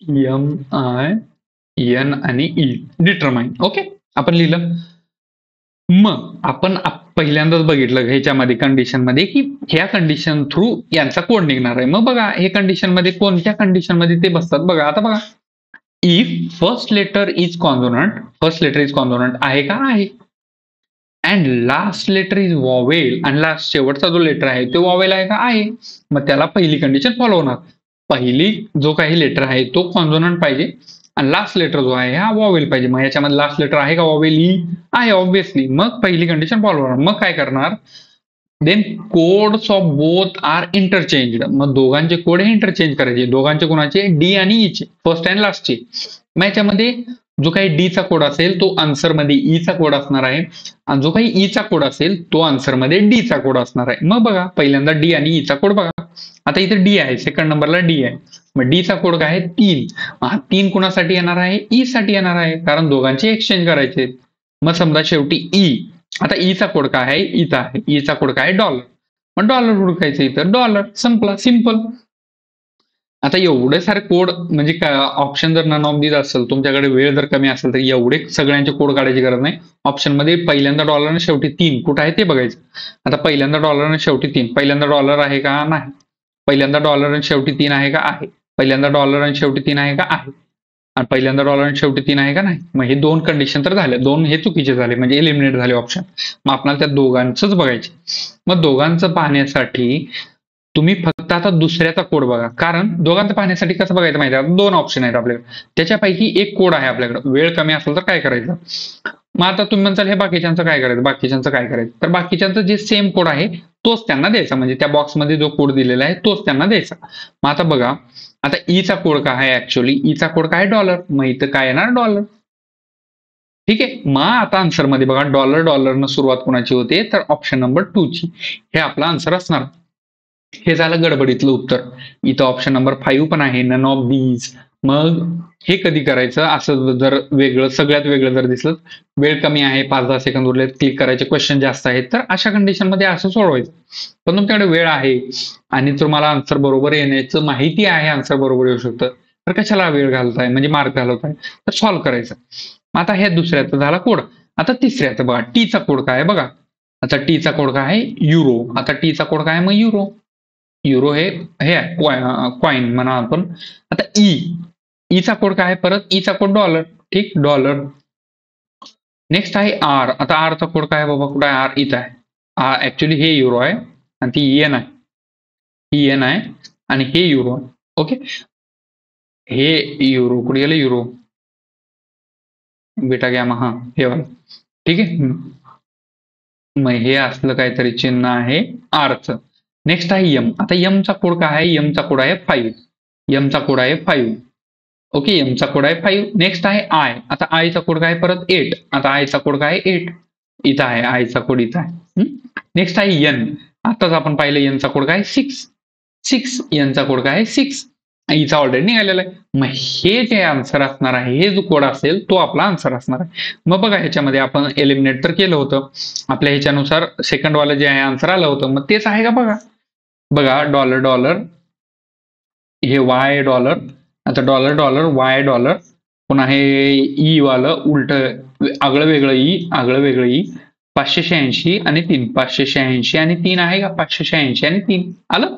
Speaker 1: MIN आणि ई, डिटरमाइन. ओके, आपण लिहिलं. मग आपण पहिल्यांदाच बघितलं ह्याच्यामध्ये कंडिशन मध्ये की ह्या कंडिशन थ्रू यांचा कोड निघणार आहे. मग बघा हे कंडिशन मध्ये कोणत्या कंडिशन मध्ये ते बसतात बघा. आता बघा, if first letter is consonant, first letter is consonant आहे का, आहे. And last letter is vowel, आणि लास्ट शेवटचा जो लेटर आहे तो वॉवेल आहे का, आहे. मग त्याला पहिली कंडिशन फॉलो होणार. पहिली जो काही लेटर आहे तो कॉन्सोनंट पाहिजे आणि लास्ट लेटर जो आहे हा वॉवेल पाहिजे. मग याच्यामध्ये लास्ट लेटर आहे का वॉवेल, ई आहे ऑब्व्हियसली. मग पहिली कंडिशन फॉलो होणार. मग काय करणार, then codes of both are interchange. मग दोघांचे कोड हे इंटरचेंज करायचे. दोघांचे कोणाचे, डी आणि ई चे, फर्स्ट अँड लास्टचे. मग याच्यामध्ये जो काही डी चा कोड असेल तो आन्सर मध्ये ई चा कोड असणार आहे, आणि जो काही ई चा कोड असेल तो आन्सर मध्ये डी चा कोड असणार आहे. मग बघा पहिल्यांदा डी आणि ई चा कोड बघा. आता इथे डी आहे, सेकंड नंबरला डी आहे. मग डी चा कोड काय आहे, 3. हा 3 कुणासाठी येणार आहे, ई साठी येणार आहे, कारण दोघांचे एक्सचेंज करायचे. मग समजा शेवटी ई. आता ईचा कोड काय आहे? इथं आहे. ईचा कोड काय आहे? डॉलर. मग डॉलर हुडकायचं इथं, डॉलर. संपला, सिंपल. आता एवढे सारे कोड म्हणजे ऑप्शन जर नन ऑफ दीज असेल, तुमच्याकडे वेळ जर कमी असेल तर एवढे सगळ्यांचे कोड काढायची गरज नाही. ऑप्शन मध्ये पहिल्यांदा डॉलर आणि शेवटी 3 कुठं आहे ते बघायचं. आता पहिल्यांदा डॉलर आणि शेवटी 3, पहिल्यांदा डॉलर आहे का? नाही. पहिल्यांदा डॉलर आणि शेवटी 3 आहे का? आहे. पहिल्यांदा डॉलर आणि शेवटी 3 आहे का? आहे. आणि पहिल्यांदा डॉलर आणि शेवटी 3 आहे का? नाही. मग हे 2 कंडिशन तर झाले, 2 हे चुकीचे झाले म्हणजे एलिमिनेट झाले ऑप्शन. मग आपल्याला त्या दोघांचंच बघायचे. मग दोघांचं पाहण्यासाठी तुम्ही फक्त आता दुसऱ्याचा कोड बघा, कारण दोघांचं पाहण्यासाठी कसं बघायचं माहिती आहे? 2 ऑप्शन आहेत आपल्याकडे, त्याच्यापैकी एक कोड आहे आपल्याकडे. वेळ कमी असेल तर काय करायचं? मग आता तुम्ही म्हणताल हे बाकीच्यांचं काय करायचं? बाकीच्यांचं काय करायचं? तर बाकीच्यांचं जे सेम कोड आहे तोच त्यांना द्यायचा, म्हणजे त्या बॉक्समध्ये जो कोड दिलेला आहे तोच त्यांना द्यायचा. मग आता बघा, आता ईचा कोड काय आहे? ऍक्च्युअली ईचा कोड काय? डॉलर. मग इथं काय येणार? डॉलर. ठीक आहे. मग आता आन्सर मध्ये बघा, डॉलर डॉलरनं सुरुवात कोणाची होते? तर ऑप्शन नंबर 2 ची. हे आपला आन्सर असणार. हे झालं गडबडीतलं उत्तर. इथं ऑप्शन नंबर 5 पण आहे, नन ऑफ दीज. मग हे कधी करायचं? असं जर वेगळं, सगळ्यात वेगळं जर दिसलं, वेळ कमी आहे, 5-10 सेकंद उरले, क्लिक करायचे, क्वेश्चन जास्त आहेत, तर अशा कंडिशन मध्ये असं सोडवायचं. पण तुमच्याकडे वेळ आहे आणि तुम्हाला आन्सर बरोबर येण्याचं माहिती आहे, आन्सर बरोबर येऊ शकतं, तर कशाला वेळ घालताय, म्हणजे मार्क घालवताय? तर सॉल्व्ह करायचं. आता हे दुसऱ्याचा झाला कोड. आता तिसऱ्याचा बघा, टीचा कोड काय आहे बघा. आता टीचा कोड काय आहे? युरो. आता टीचा कोड काय आहे? मग युरो. युरो हे कॉइन म्हणा आपण. आता ईचा कोड काय आहे? परत ईचा कोड डॉलर. ठीक, डॉलर. नेक्स्ट आहे आर. आता आरचा कोड काय आहे बाबा? कुठे आहे आर? इथं आहे. ऍक्च्युली हे युरो आहे आणि ती येन आहे. ही येन आहे आणि हे युरो आहे. ओके, हे युरो कुठे गेलं? युरो, बेटा गॅमा, हा हे वाला. ठीक आहे. मग हे असलं काहीतरी चिन्ह आहे आरचं. नेक्स्ट आहे यम. आता यमचा कोड काय आहे? यमचा कोड आहे 5. यमचा कोड आहे 5. ओके, यमचा कोड आहे 5. नेक्स्ट आहे आय. आता आयचा कोड काय? परत 8. आता आयचा कोड काय? 8. इथं आहे आयचा कोड, इथं आहे. नेक्स्ट आहे एन. आताच आपण पाहिलं एनचा कोड काय? 6. एनचा कोड काय? 6. ईचा ऑलरेडी निघालेला आहे. मग हे जे आन्सर असणार आहे, हे जो कोड असेल तो आपला आन्सर असणार आहे. मग बघा, ह्याच्यामध्ये आपण एलिमिनेट तर केलं होतं, आपल्या ह्याच्यानुसार सेकंड वाला जे आहे आन्सर आलं होतं. मग तेच आहे का बघा. बघा, डॉलर डॉलर, हे वाय डॉलर. आता डॉलर डॉलर, वाय डॉलर, पुन्हा हे ई वालं उलट, आगळं वेगळं ई, आगळं वेगळं ई. 586 आणि 3, 586 आणि 3 आहे का? 586 आणि 3 आलं.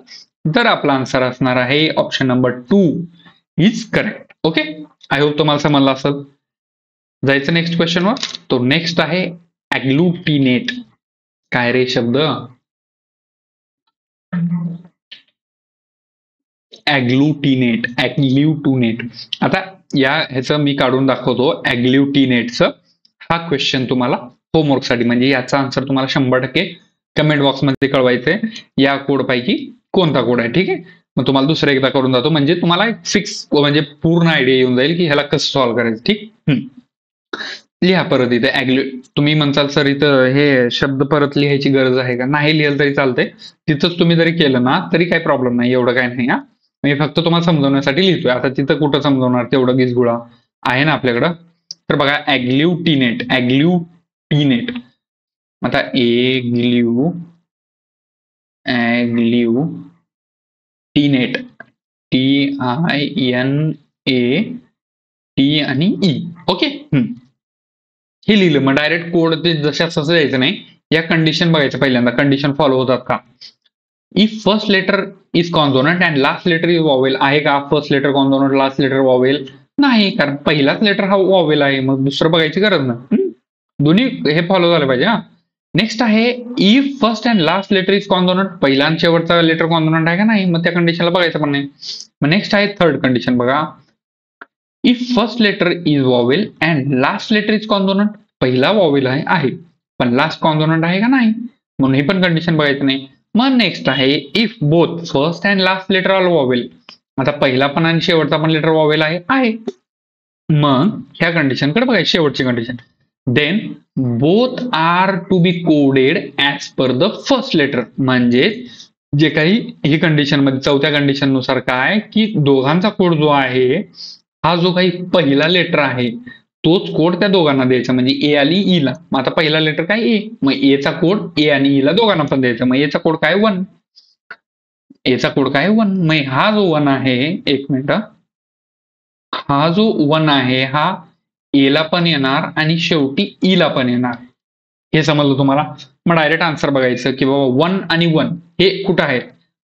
Speaker 1: तर आपला आन्सर असणार आहे option number 2 is correct. Okay, I hope तुम्हाला समजलं असेल. जायचं नेक्स्ट क्वेश्चनवर. तो नेक्स्ट आहे ऍग्लुटिनेट. काय रे शब्द? ऍग्लुटिनेट, ऍग्ल्युटिनेट. आता ह्याचं मी काढून दाखवतो ऍग्ल्युटिनेटचं. हा क्वेश्चन तुम्हाला होमवर्क साठी, म्हणजे याचा आन्सर तुम्हाला 100% कमेंट बॉक्समध्ये कळवायचंय. या कोड पैकी कोणता कोड आहे? ठीक आहे. मग तुम्हाला दुसरं एकदा करून जातो, म्हणजे तुम्हाला फिक्स, म्हणजे पूर्ण आयडिया येऊन जाईल की ह्याला कसं सॉल्व्ह करायचं. ठीक. लिहा परत इथे तुम्ही म्हणताल सर इथं हे शब्द परत लिहायची गरज आहे का? नाही लिहिलं तरी चालतंय. तिथंच तुम्ही जरी केलं ना तरी काही प्रॉब्लेम नाही, एवढं काही नाही. मी फक्त तुम्हाला समजवण्यासाठी लिहितोय. आता तिथं कुठं समजवणार, तेवढं गिजगुळा आहे ना आपल्याकडं. तर बघा, ऍग्ल्युटिनेट. ऍग्ल्युटिनेट. आता ऍग्ल्युटिनेट, TINAT आणि ई. ओके, हे लिहिलं. मग डायरेक्ट कोड ते जशाच तसं द्यायचं नाही. या कंडिशन बघायचं पहिल्यांदा, कंडिशन फॉलो होतात का. If first letter is consonant and last letter is vowel. आहे का first letter consonant, last letter vowel? नाही, कारण पहिलाच लेटर हा वॉवेल आहे. मग दुसरं बघायची गरज नाही. दोन्ही हे फॉलो झालं पाहिजे. नेक्स्ट आहे if first and last letter is consonant. पहिला आणि शेवटचा लेटर कॉन्सोनंट आहे का? नाही. मग त्या कंडिशनला बघायचं पण नाही. मग नेक्स्ट आहे थर्ड कंडिशन बघा. If first letter is vowel and last letter is consonant. पहिला वॉवेल आहे पण लास्ट कॉन्सोनंट आहे का? नाही. म्हणून ही पण कंडिशन बघायचं नाही. मग नेक्स्ट आहे if both first and last letter are vowel. आता पहिला पण आणि शेवटचा पण लेटर वॉवेल आहे. मग ह्या कंडिशनकडे बघायची, शेवटची condition. Then both are to be coded as per the first letter. म्हणजे जे काही ही कंडिशन मध्ये, चौथ्या कंडिशन नुसार काय की दोघांचा कोड जो आहे, हा जो काही पहिला लेटर आहे तोच कोड त्या दोघांना द्यायचा. म्हणजे ए आली ई ला, मग आता पहिला लेटर काय ए, मग ए चा कोड ए आणि ई ला दोघांना पण द्यायचा. मग एचा कोड काय 1, एचा कोड काय 1. मग हा जो 1 आहे, एक मिनिट, हा जो 1 आहे हा ए ला पण येणार आणि शेवटी ई ला पण येणार. हे समजलं तुम्हाला. मग डायरेक्ट आन्सर बघायचं की बाबा 1 आणि 1 हे कुठं आहे.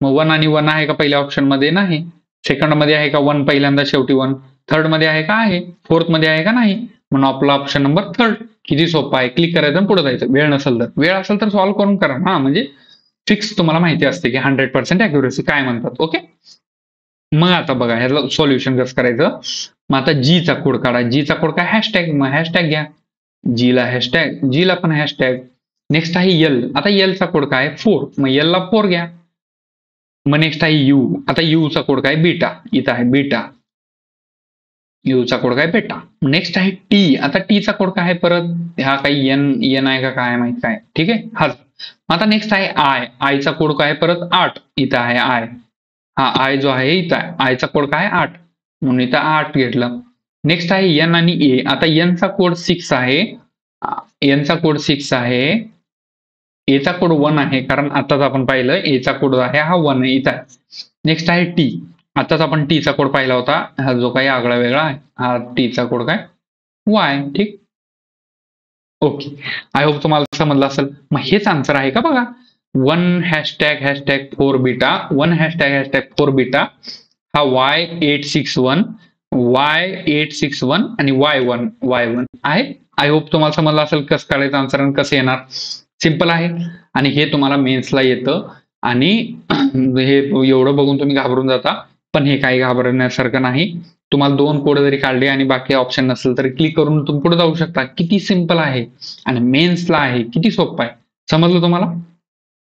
Speaker 1: मग 1 आणि 1 आहे का पहिल्या ऑप्शन मध्ये, नाही. सेकंड मध्ये आहे का 1 पहिल्यांदा शेवटी 1, थर्ड मध्ये आहे का, आहे. फोर्थ मध्ये आहे का, नाही. म्हणून आपला ऑप्शन नंबर थर्ड. किती सोपा आहे, क्लिक करायचं आणि पुढे जायचं. वेळ नसेल तर, वेळ असेल तर सॉल्व्ह करून करा. हा म्हणजे फिक्स तुम्हाला माहिती असते की 100% अॅक्युरेसी काय म्हणतात. ओके. मग आता बघा ह्याला सोल्युशन कसं करायचं. मग आता जी चा कोड काढा. जी चा कोड काय, हॅशटॅग. मग हॅशटॅग घ्या. जी ला हॅशटॅग, जी ला पण हॅशटॅग. नेक्स्ट आहे यल. आता यल चा कोड काय 4, मग यल ला 4 घ्या. मग नेक्स्ट आहे यू. आता यू चा कोड काय बीटा, इथं आहे बीटा. यू चा कोड काय बेटा. नेक्स्ट आहे टी. आता टी चा कोड काय आहे परत, हा काही एन आहे का काय माहित काय, ठीक आहे हाच. आता नेक्स्ट आहे आय. आय चा कोड काय परत 8, इथं आहे आय. हा आय जो आहे इथं आहे. आय चा कोड काय 8, म्हणून इथं 8 घेतलं. नेक्स्ट आहे एन आणि ए. आता एन चा कोड 6 आहे, एन चा कोड 6 आहे, ए चा कोड 1 आहे, कारण आताच आपण पाहिलं ए चा कोड आहे हा 1 आहे, इथं आहे. नेक्स्ट आहे टी. आताच आपण टी चा कोड पाहिला होता, हा जो काही आगळा वेगळा आहे, हा टी चा कोड काय वाय. ठीक. ओके. आय होप तुम्हाला समजलं असेल. मग हेच आन्सर आहे का बघा. 1 hashtag hashtag 4 beta, 1 hashtag hashtag 4 beta, हा Y861, Y861 आणि Y1 आहे. आय होप तुम्हाला समजलं असेल कसं काढायचं आन्सर आणि कसं येणार. सिंपल आहे आणि हे तुम्हाला मेन्सला येतं. आणि हे एवढं बघून तुम्ही घाबरून जाता, पण हे काही घाबरण्यासारखं नाही. तुम्हाला 2 कोड जरी काढले आणि बाकी ऑप्शन नसेल तर क्लिक करून तुम्ही पुढे जाऊ शकता. किती सिंपल आहे आणि मेन्सला आहे, किती सोपं आहे. समजलं तुम्हाला.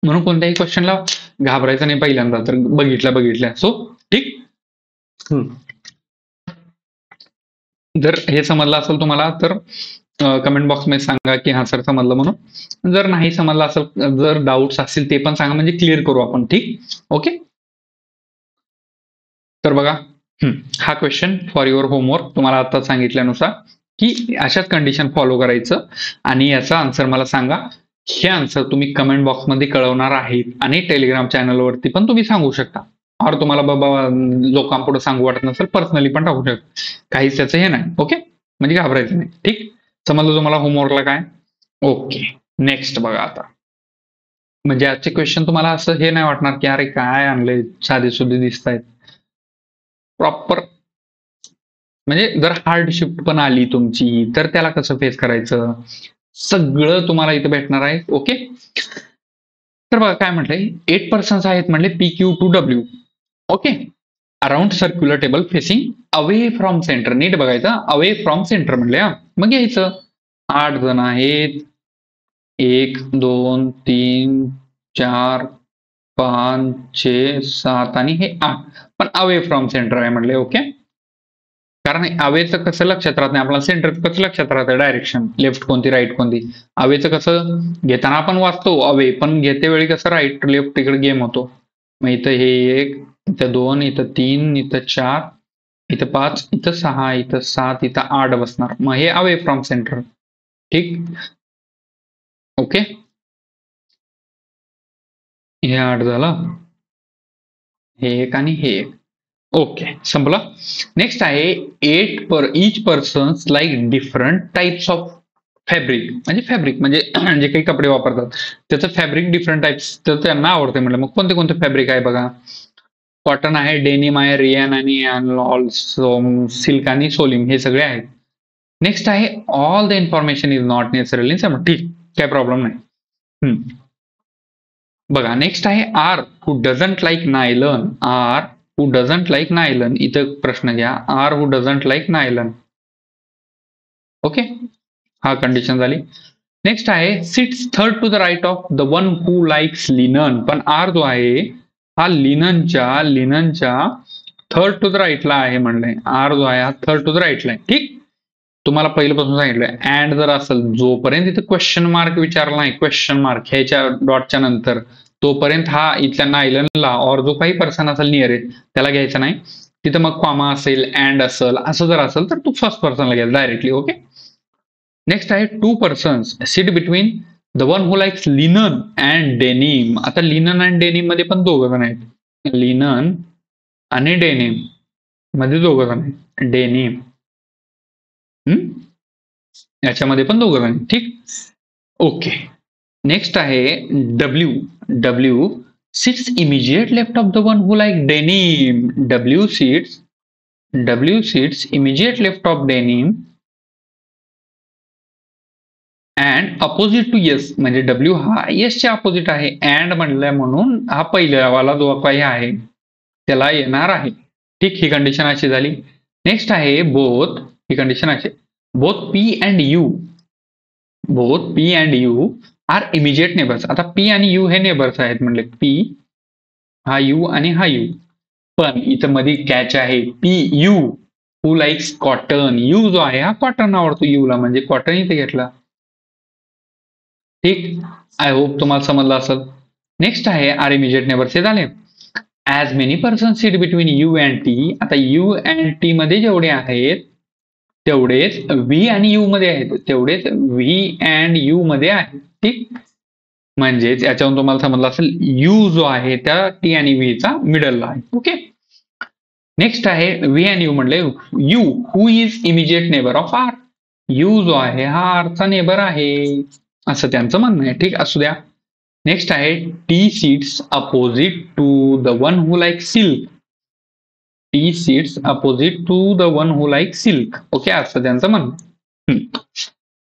Speaker 1: म्हणून कोणत्याही क्वेश्चनला घाबरायचं नाही पहिल्यांदा तर बघितल्या. सो ठीक. जर हे समजलं असेल तुम्हाला तर कमेंट बॉक्समध्ये सांगा की हा सर समजलं म्हणून. जर नाही समजलं असेल, जर डाऊट्स असतील ते पण सांगा, म्हणजे क्लिअर करू आपण. ठीक. ओके. तर बघा हा क्वेश्चन फॉर युअर होमवर्क. तुम्हाला आता सांगितल्यानुसार की अशाच कंडिशन फॉलो करायचं आणि याचा आन्सर मला सांगा. हे आन्सर तुम्ही कमेंट बॉक्समध्ये कळवणार आहेत आणि टेलिग्राम चॅनलवरती पण तुम्ही सांगू शकता. और तुम्हाला बाबा लोकांपुढे सांगू वाटत नसेल पर्सनली पण टाकू शकता. काहीच त्याचं हे नाही. ओके. म्हणजे घाबरायचं नाही. ठीक. समजलं तुम्हाला होमवर्कला काय. ओके. नेक्स्ट बघा आता. म्हणजे आजचे क्वेश्चन तुम्हाला असं हे नाही वाटणार की अरे काय आणलंय, साधे सुधे दिसत आहेत. प्रॉपर म्हणजे जर हार्ड शिफ्ट पण आली तुमची तर त्याला कसं फेस करायचं, सगळं तुम्हाला इथे भेटणार आहे. ओके. तर बघा काय म्हटलंय, 8 पर्सन्स आहेत म्हणले PQ2W. Okay. Around circular table facing away from centre. नीट बघायचं, अवे फ्रॉम सेंटर म्हणले. मग घ्यायचं 8 जण आहेत. 1 2 3 4 5 6 7 आणि हे 8, पण अवे फ्रॉम सेंटर आहे म्हणले. ओके. कारण अवेचं कसं लक्षात राहत नाही आपल्याला, सेंटर कसं लक्षात राहतं, डायरेक्शन लेफ्ट कोणती राईट कोणती. अवेचं कसं घेताना आपण वाचतो अवे, पण घेते वेळी कसं राईट लेफ्ट तिकडे गेम होतो. मग इथं हे 1, इथं 2, इथं 3, इथं 4, इथं 5, इथं 6, इथं 7, इथं 8 बसणार. मग हे अवे फ्रॉम सेंटर. ठीक. ओके. हे 8 झालं, हे 1 आणि हे 1. ओके. संपलं. नेक्स्ट आहे each persons like different types of fabric. म्हणजे फॅब्रिक म्हणजे जे काही कपडे वापरतात त्याचं फॅब्रिक डिफरंट टाइप्स तर त्यांना आवडते म्हटलं. मग कोणते कोणते फॅब्रिक आहे बघा. कॉटन आहे, डेनिम आहे, रियान आणि सिल्क आणि सोलिम हे सगळे आहेत. नेक्स्ट आहे all the information is not necessarily. ठीक, काय प्रॉब्लेम नाही. बघा नेक्स्ट आहे R who doesn't like nylon. R who doesn't like nylon. इथं प्रश्न घ्या, R who doesn't like nylon. Okay. हा कंडिशन झाली. नेक्स्ट आहे sits third to the right of the one who likes linen. पण आर जो आहे हा लिननच्या थर्ड टू द राईटला आहे म्हणलंय. आर जो आहे हा थर्ड टू द राईटला आहे. ठीक. तुम्हाला पहिल्यापासून सांगितलंय अँड जर असेल जोपर्यंत इथं क्वेश्चन मार्क विचारला नाही, क्वेश्चन मार्क ह्याच्या डॉटच्या नंतर, तोपर्यंत हा इथल्या नायलनला और जो काही पर्सन असेल नियर त्याला घ्यायचा नाही. तिथं मग कॉमा असेल, अँड असेल, असं जर असेल तर तू फर्स्ट पर्सनला घ्याल डायरेक्टली. ओके. नेक्स्ट आहे 2 persons sit between the one who likes linen and denim. आता लिनन अँड डेनिम मध्ये पण दोघ जण आहेत. लिनन आणि डेनिम मध्ये दोघ जण आहेत. डेनिम याच्यामध्ये पण दोघ जण आहेत. ठीक. ओके. नेक्स्ट आहे W. W sits immediate left of the one who like denim. W sits immediate left of denim and opposite to S. म्हणजे डब्ल्यू हा येसच्या अपोजिट आहे. अँड म्हणलं म्हणून हा पहिल्यावाला जो काही आहे त्याला येणार आहे. ठीक. ही कंडिशन अशी झाली. नेक्स्ट आहे बोथ. ही कंडिशन अशी, both P and U are immediate neighbours. आता पी आणि यू हे नेबर्स आहेत म्हणले. पी हा यू आणि हा यू. पण इथं मध्ये कॅच आहे. P you who likes cotton. You जो आहे हा कॉटन आवडतो यूला, म्हणजे कॉटन इथे घेतला. ठीक. आय होप तुम्हाला समजलं असेल. नेक्स्ट आहे आर इमिजिएट नेबर्स. हे झाले. As many person sit between you and T. आता यू अँड टी मध्ये जेवढे आहेत तेवढेच व्ही आणि यू मध्ये आहेत, तेवढेच व्ही अँड यू मध्ये आहेत. ठीक. म्हणजेच याच्यावरून तुम्हाला समजलं असेल यू जो आहे त्या टी आणि व्हीचा मिडलला आहे. ओके. नेक्स्ट आहे व्ही अँड यू म्हणले U who is immediate neighbour of R. U जो आहे हा आरचा नेबर आहे असं त्यांचं म्हणणं आहे. ठीक. असू द्या. नेक्स्ट आहे T seats opposite to the one who like silk. T seats opposite to the one who like silk. Okay. असं त्यांचं म्हणणं.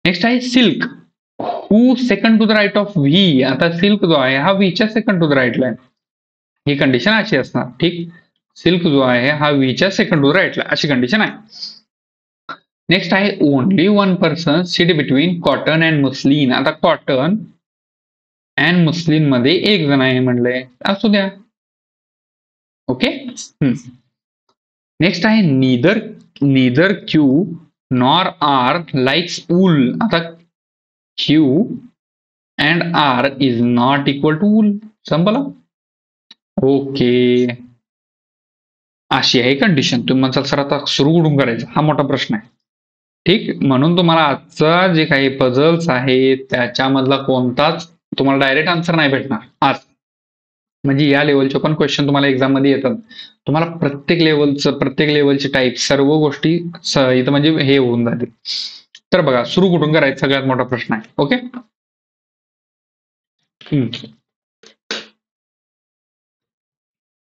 Speaker 1: नेक्स्ट आहे silk who second to the right of V. आता सिल्क जो आहे हा व्हीच्या सेकंड टू द राईटला आहे. ही कंडिशन अशी असणार. ठीक. सिल्क जो आहे हा व्हीच्या सेकंड टू द राईटला, अशी कंडिशन आहे. नेक्स्ट आहे only one person sit between cotton and muslin. आता कॉटन अँड मुस्लिन मध्ये एक जण आहे म्हणलंय. असू द्या. ओके. नेक्स्ट आहे neither Q nor R likes wool. आता Q and R is not equal to wool. संपला. ओके. अशी आहे कंडिशन. तुम्ही म्हणसाल सर आता सुरू कुठून करायचं, हा मोठा प्रश्न आहे. ठीक. म्हणून तुम्हाला आजचा जे काही पझल्स आहे त्याच्यामधला कोणताच तुम्हाला डायरेक्ट आन्सर नाही भेटणार आज. म्हणजे या लेवलचे पण क्वेश्चन तुम्हाला एक्झाम मध्ये येतात. तुम्हाला प्रत्येक लेवलचे टाईप सर्व गोष्टी इथं म्हणजे हे होऊन जातील. तर बघा सुरू कुठून करायचं सगळ्यात मोठा प्रश्न आहे. ओके.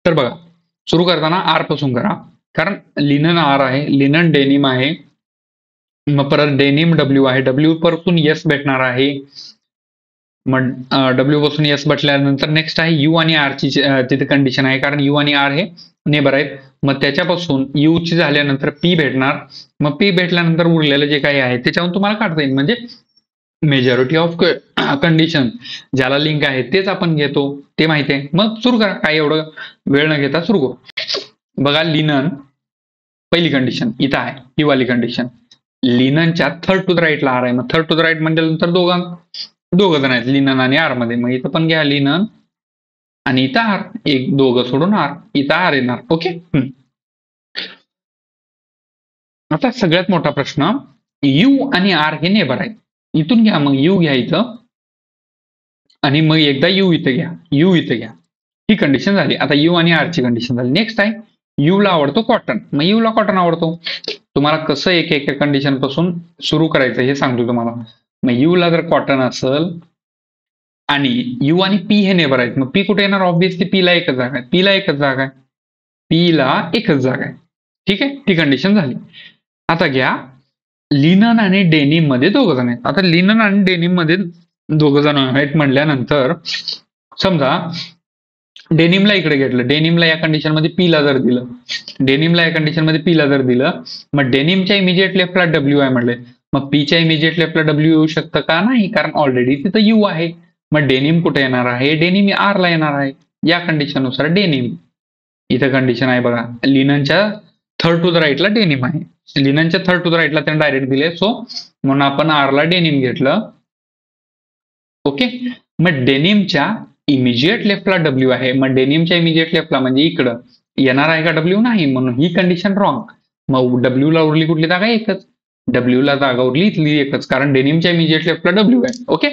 Speaker 1: तर बघा सुरू करताना आर पासून करा, कारण लिनन आर आहे, लिनन डेनिम आहे, मग परत डेनिम डब्ल्यू आहे, डब्ल्यू पासून येस भेटणार आहे. मग डब्ल्यू पासून येस भेटल्यानंतर नेक्स्ट आहे यू आणि आर ची तिथे कंडिशन आहे, कारण यू आणि आर हे नेबर आहेत. मग त्याच्यापासून यू ची झाल्यानंतर पी भेटणार. मग पी भेटल्यानंतर उरलेलं जे काही आहे त्याच्यावरून तुम्हाला काढता येईल. म्हणजे मेजॉरिटी ऑफ कंडिशन ज्याला लिंक आहे तेच आपण घेतो, ते माहिती आहे. मग सुरू करा, काय एवढं वेळ न घेता सुरू करू. बघा लिनन पहिली कंडिशन इथं आहे, ही वाली कंडिशन. लिननच्या थर्ड टू द राईटला आर आहे. मग थर्ड टू द राईट म्हटल्यानंतर दोघं जण आहेत लिनन आणि आर मध्ये. मग इथं पण घ्या लिनन आणि इथं आर, एक दोघं सोडून आर, इथं आर येणार. ओके. आता सगळ्यात मोठा प्रश्न, यू आणि आर हे नेबर आहेत. इथून घ्या, मग यू घ्या इथं आणि मग एकदा यू इथं घ्या, यू इथं घ्या. ही कंडिशन झाली. आता यू आणि आर ची कंडिशन झाली. नेक्स्ट आहे यू ला आवडतो कॉटन. मग यू ला कॉटन आवडतो. तुम्हाला कसं एक कंडिशन पासून सुरू करायचं हे सांगतो तुम्हाला. मग यू ला जर कॉटन असेल आणि यू आणि पी हे नेबर आहेत, मग पी कुठे येणार? ऑब्व्हियसली पी ला एकच जागा आहे, पी ला एकच जागा आहे, पी ला एकच जागा आहे. ठीक आहे. ती कंडिशन झाली. आता घ्या लिनन आणि डेनिम मध्ये दोघ जण आहेत. आता लिनन आणि डेनिम मध्ये दोघ जण आहेत म्हणल्यानंतर समजा डेनिमला इकडे घेतलं, डेनिमला या कंडिशन मध्ये पी ला जर दिलं, डेनिमला या कंडिशन मध्ये पी ला जर दिलं, मग डेनिमच्या इमिजिएट लेफ्टला डब्ल्यू आहे म्हणले. मग पीच्या इमिजिएट लेफ्टला डब्ल्यू येऊ शकतं का? नाही, कारण ऑलरेडी तिथं यू आहे. मग डेनिम कुठे येणार आहे? डेनिम आर ला येणार आहे. या कंडिशननुसार डेनिम इथं कंडिशन आहे बघा, लिननच्या थर्ड टू द राईटला डेनिम आहे. लिननच्या थर्ड टू द राईटला त्याने डायरेक्ट दिले, सो म्हणून आपण आर ला डेनिम घेतलं. ओके. मग डेनिमच्या इमिजिएट लेफ्टला डब्ल्यू आहे. मग डेनिमच्या इमिजिएट लेफ्टला म्हणजे इकडं येणार आहे का डब्ल्यू? नाही, म्हणून ही कंडिशन रॉंग. मग डब्ल्यू ला उरली कुठली जागा? एकच. डब्ल्यू ला जागा उरली इथली एकच, कारण डेनिमच्या इमिजिएट लेफ्टला डब्ल्यू आहे. ओके,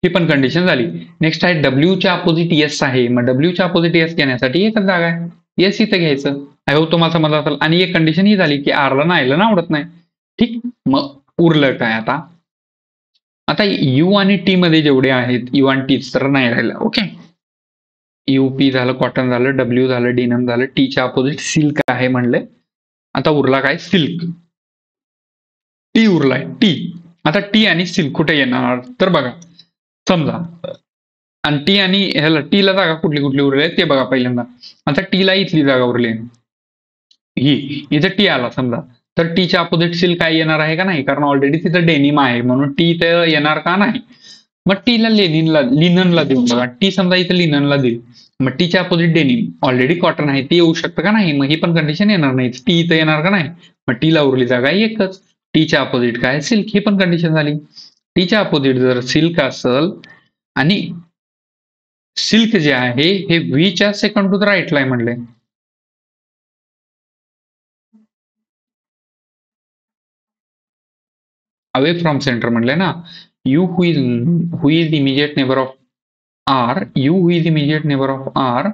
Speaker 1: ही पण कंडिशन झाली. नेक्स्ट आहे डब्ल्यूच्या अपोजिट येस आहे. मग डब्ल्यूच्या अपोजिट येस घेण्यासाठी एकच जागा आहे, येस इथं घ्यायचं. आय होप तुम्हाला समजलं असेल. आणि एक कंडिशन ही झाली की आरला नाहीला आवडत नाही. ठीक, मग उरलं काय आता? आता यू आणि टी मध्ये जेवढे आहेत, यू आणि टी तर नाही राहिलं. ओके, यूपी झालं, कॉटन झालं, डब्ल्यू झालं, डिनम झालं, टीच्या अपोजिट सिल्क आहे म्हणले. आता उरला काय? सिल्क. टी उरलाय, टी. आता टी आणि सिल्क कुठे येणार? तर बघा, समजा आणि टी आणि ह्याला टीला जागा कुठली कुठली उरली ते बघा पहिल्यांदा. आता टीला इथली जागा उरली, ही इथे टी आला समजा, तर टीच्या अपोजिट सिल्क काय येणार आहे का नाही? कारण ऑलरेडी तिथं डेनिम आहे, म्हणून टी इथे येणार का नाही? मग टीला लिननला देऊन बघा. टी समजा इथं लिननला देईल, मग टीच्या अपोजिट डेनिम, ऑलरेडी कॉटन आहे, ती येऊ शकतं का नाही? मग ही पण कंडिशन येणार नाही. टी इथं येणार का नाही? मग टीला उरली जागा एकच, टीच्या अपोजिट काय? सिल्क. ही पण कंडिशन झाली. टीच्या अपोजिट जर सिल्क असेल आणि सिल्क जे आहे हे व्हीच्या सेकंड टू द राईटला आहे म्हणले, अवे फ्रॉम सेंटर म्हणले ना. U who is immediate neighbour of R, U who is immediate neighbour of R,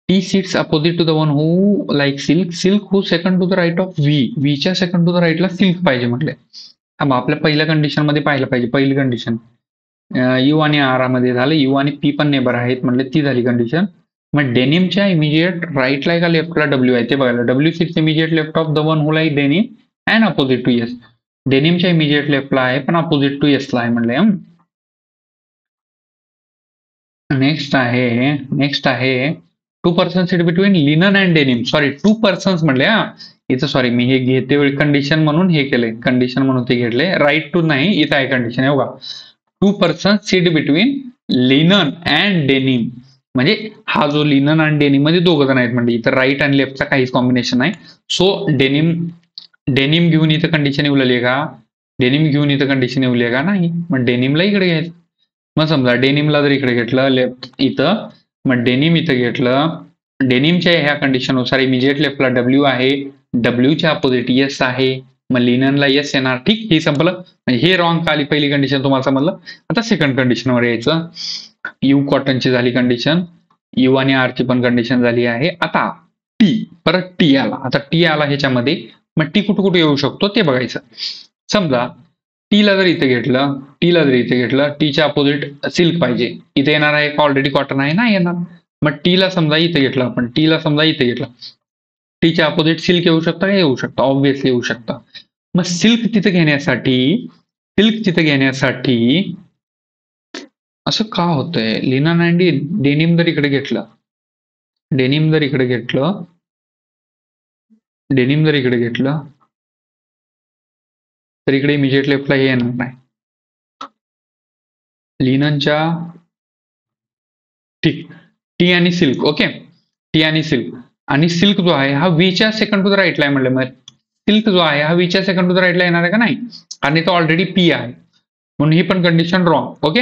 Speaker 1: T sits opposite to the one who like silk, silk who second to the right of V, व्हीच्या सेकंड टू द राईटला सिल्क पाहिजे म्हटले. आपल्या पहिल्या कंडिशन मध्ये पाहिलं पाहिजे. पहिली कंडिशन यू आणि आर मध्ये झालं, यू आणि पी पण नेबर आहेत म्हणले, ती झाली कंडिशन. मग डेनिमच्या इमिजिएट राईटला का लेफ्टला डब्ल्यू आहे ते बघायला. W sits immediate left of the one who like denim and opposite to S. डेनिमच्या इमिजिएट लेफ्टला आहे पण अपोजिट टू येसला आहे म्हणले. नेक्स्ट आहे 2 person seat between linen and denim. Sorry, 2 persons म्हणले. इथं सॉरी, मी हे घेते वेळी कंडिशन म्हणून हे केलंय, कंडिशन म्हणून ते घेतले. राईट टू नाही, इथं आहे कंडिशन. आहे बघा, 2 person seat between linen and denim, म्हणजे हा जो लिनन आणि डेनिम मध्ये दोघ जण आहेत म्हणजे इथं राईट आणि लेफ्टचा काहीच कॉम्बिनेशन नाही. सो डेनिम घेऊन इथं कंडिशन येवलेली आहे का? डेनिम घेऊन इथं कंडिशन येवली आहे का? नाही. मग डेनिमला इकडे घ्यायचं. मग समजा डेनिमला जर इकडे घेतलं लेफ्ट इथं, मग डेनिम इथं घेतलं, डेनिमच्या ह्या कंडिशननुसार इमिजिएट लेफ्टला डब्ल्यू आहे, डब्ल्यूच्या अपोजिट येस आहे, मग लिननला येस येणार. ठीक, हे संपलं. म्हणजे हे रॉंग आली पहिली कंडिशन, तुम्हाला समजलं. आता सेकंड कंडिशनवर यायचं. यू कॉटनची झाली कंडिशन, यू आणि आरची पण कंडिशन झाली आहे. आता टी, परत टी आला. आता टी आला ह्याच्यामध्ये, मग टी कुठे कुठे येऊ शकतो ते बघायचं. समजा टीला जर इथे घेतलं, टीच्या अपोजिट सिल्क पाहिजे, इथे येणार आहे का? ऑलरेडी कॉटन आहे, नाही येणार. मग टीला समजा इथे घेतलं आपण, टीच्या अपोजिट सिल्क येऊ शकतं का? येऊ शकतं, ऑब्व्हियसली येऊ शकतं. मग सिल्क तिथे घेण्यासाठी असं का होतंय? लिनन अँड डेनिम जर इकडे घेतलं, तर इकडे इमिजिएट लेफ्टला हे येणार नाही. लिननच्या ठीक, टी आणि सिल्क. ओके, टी आणि सिल्क, आणि सिल्क जो आहे हा व्हीच्या सेकंड टू द राईटला आहे म्हणलं. मग सिल्क जो आहे हा व्हीच्या सेकंड टू द राईटला येणार आहे का? नाही, आणि इथं ऑलरेडी पी आहे, म्हणून ही पण कंडिशन रॉंग. ओके,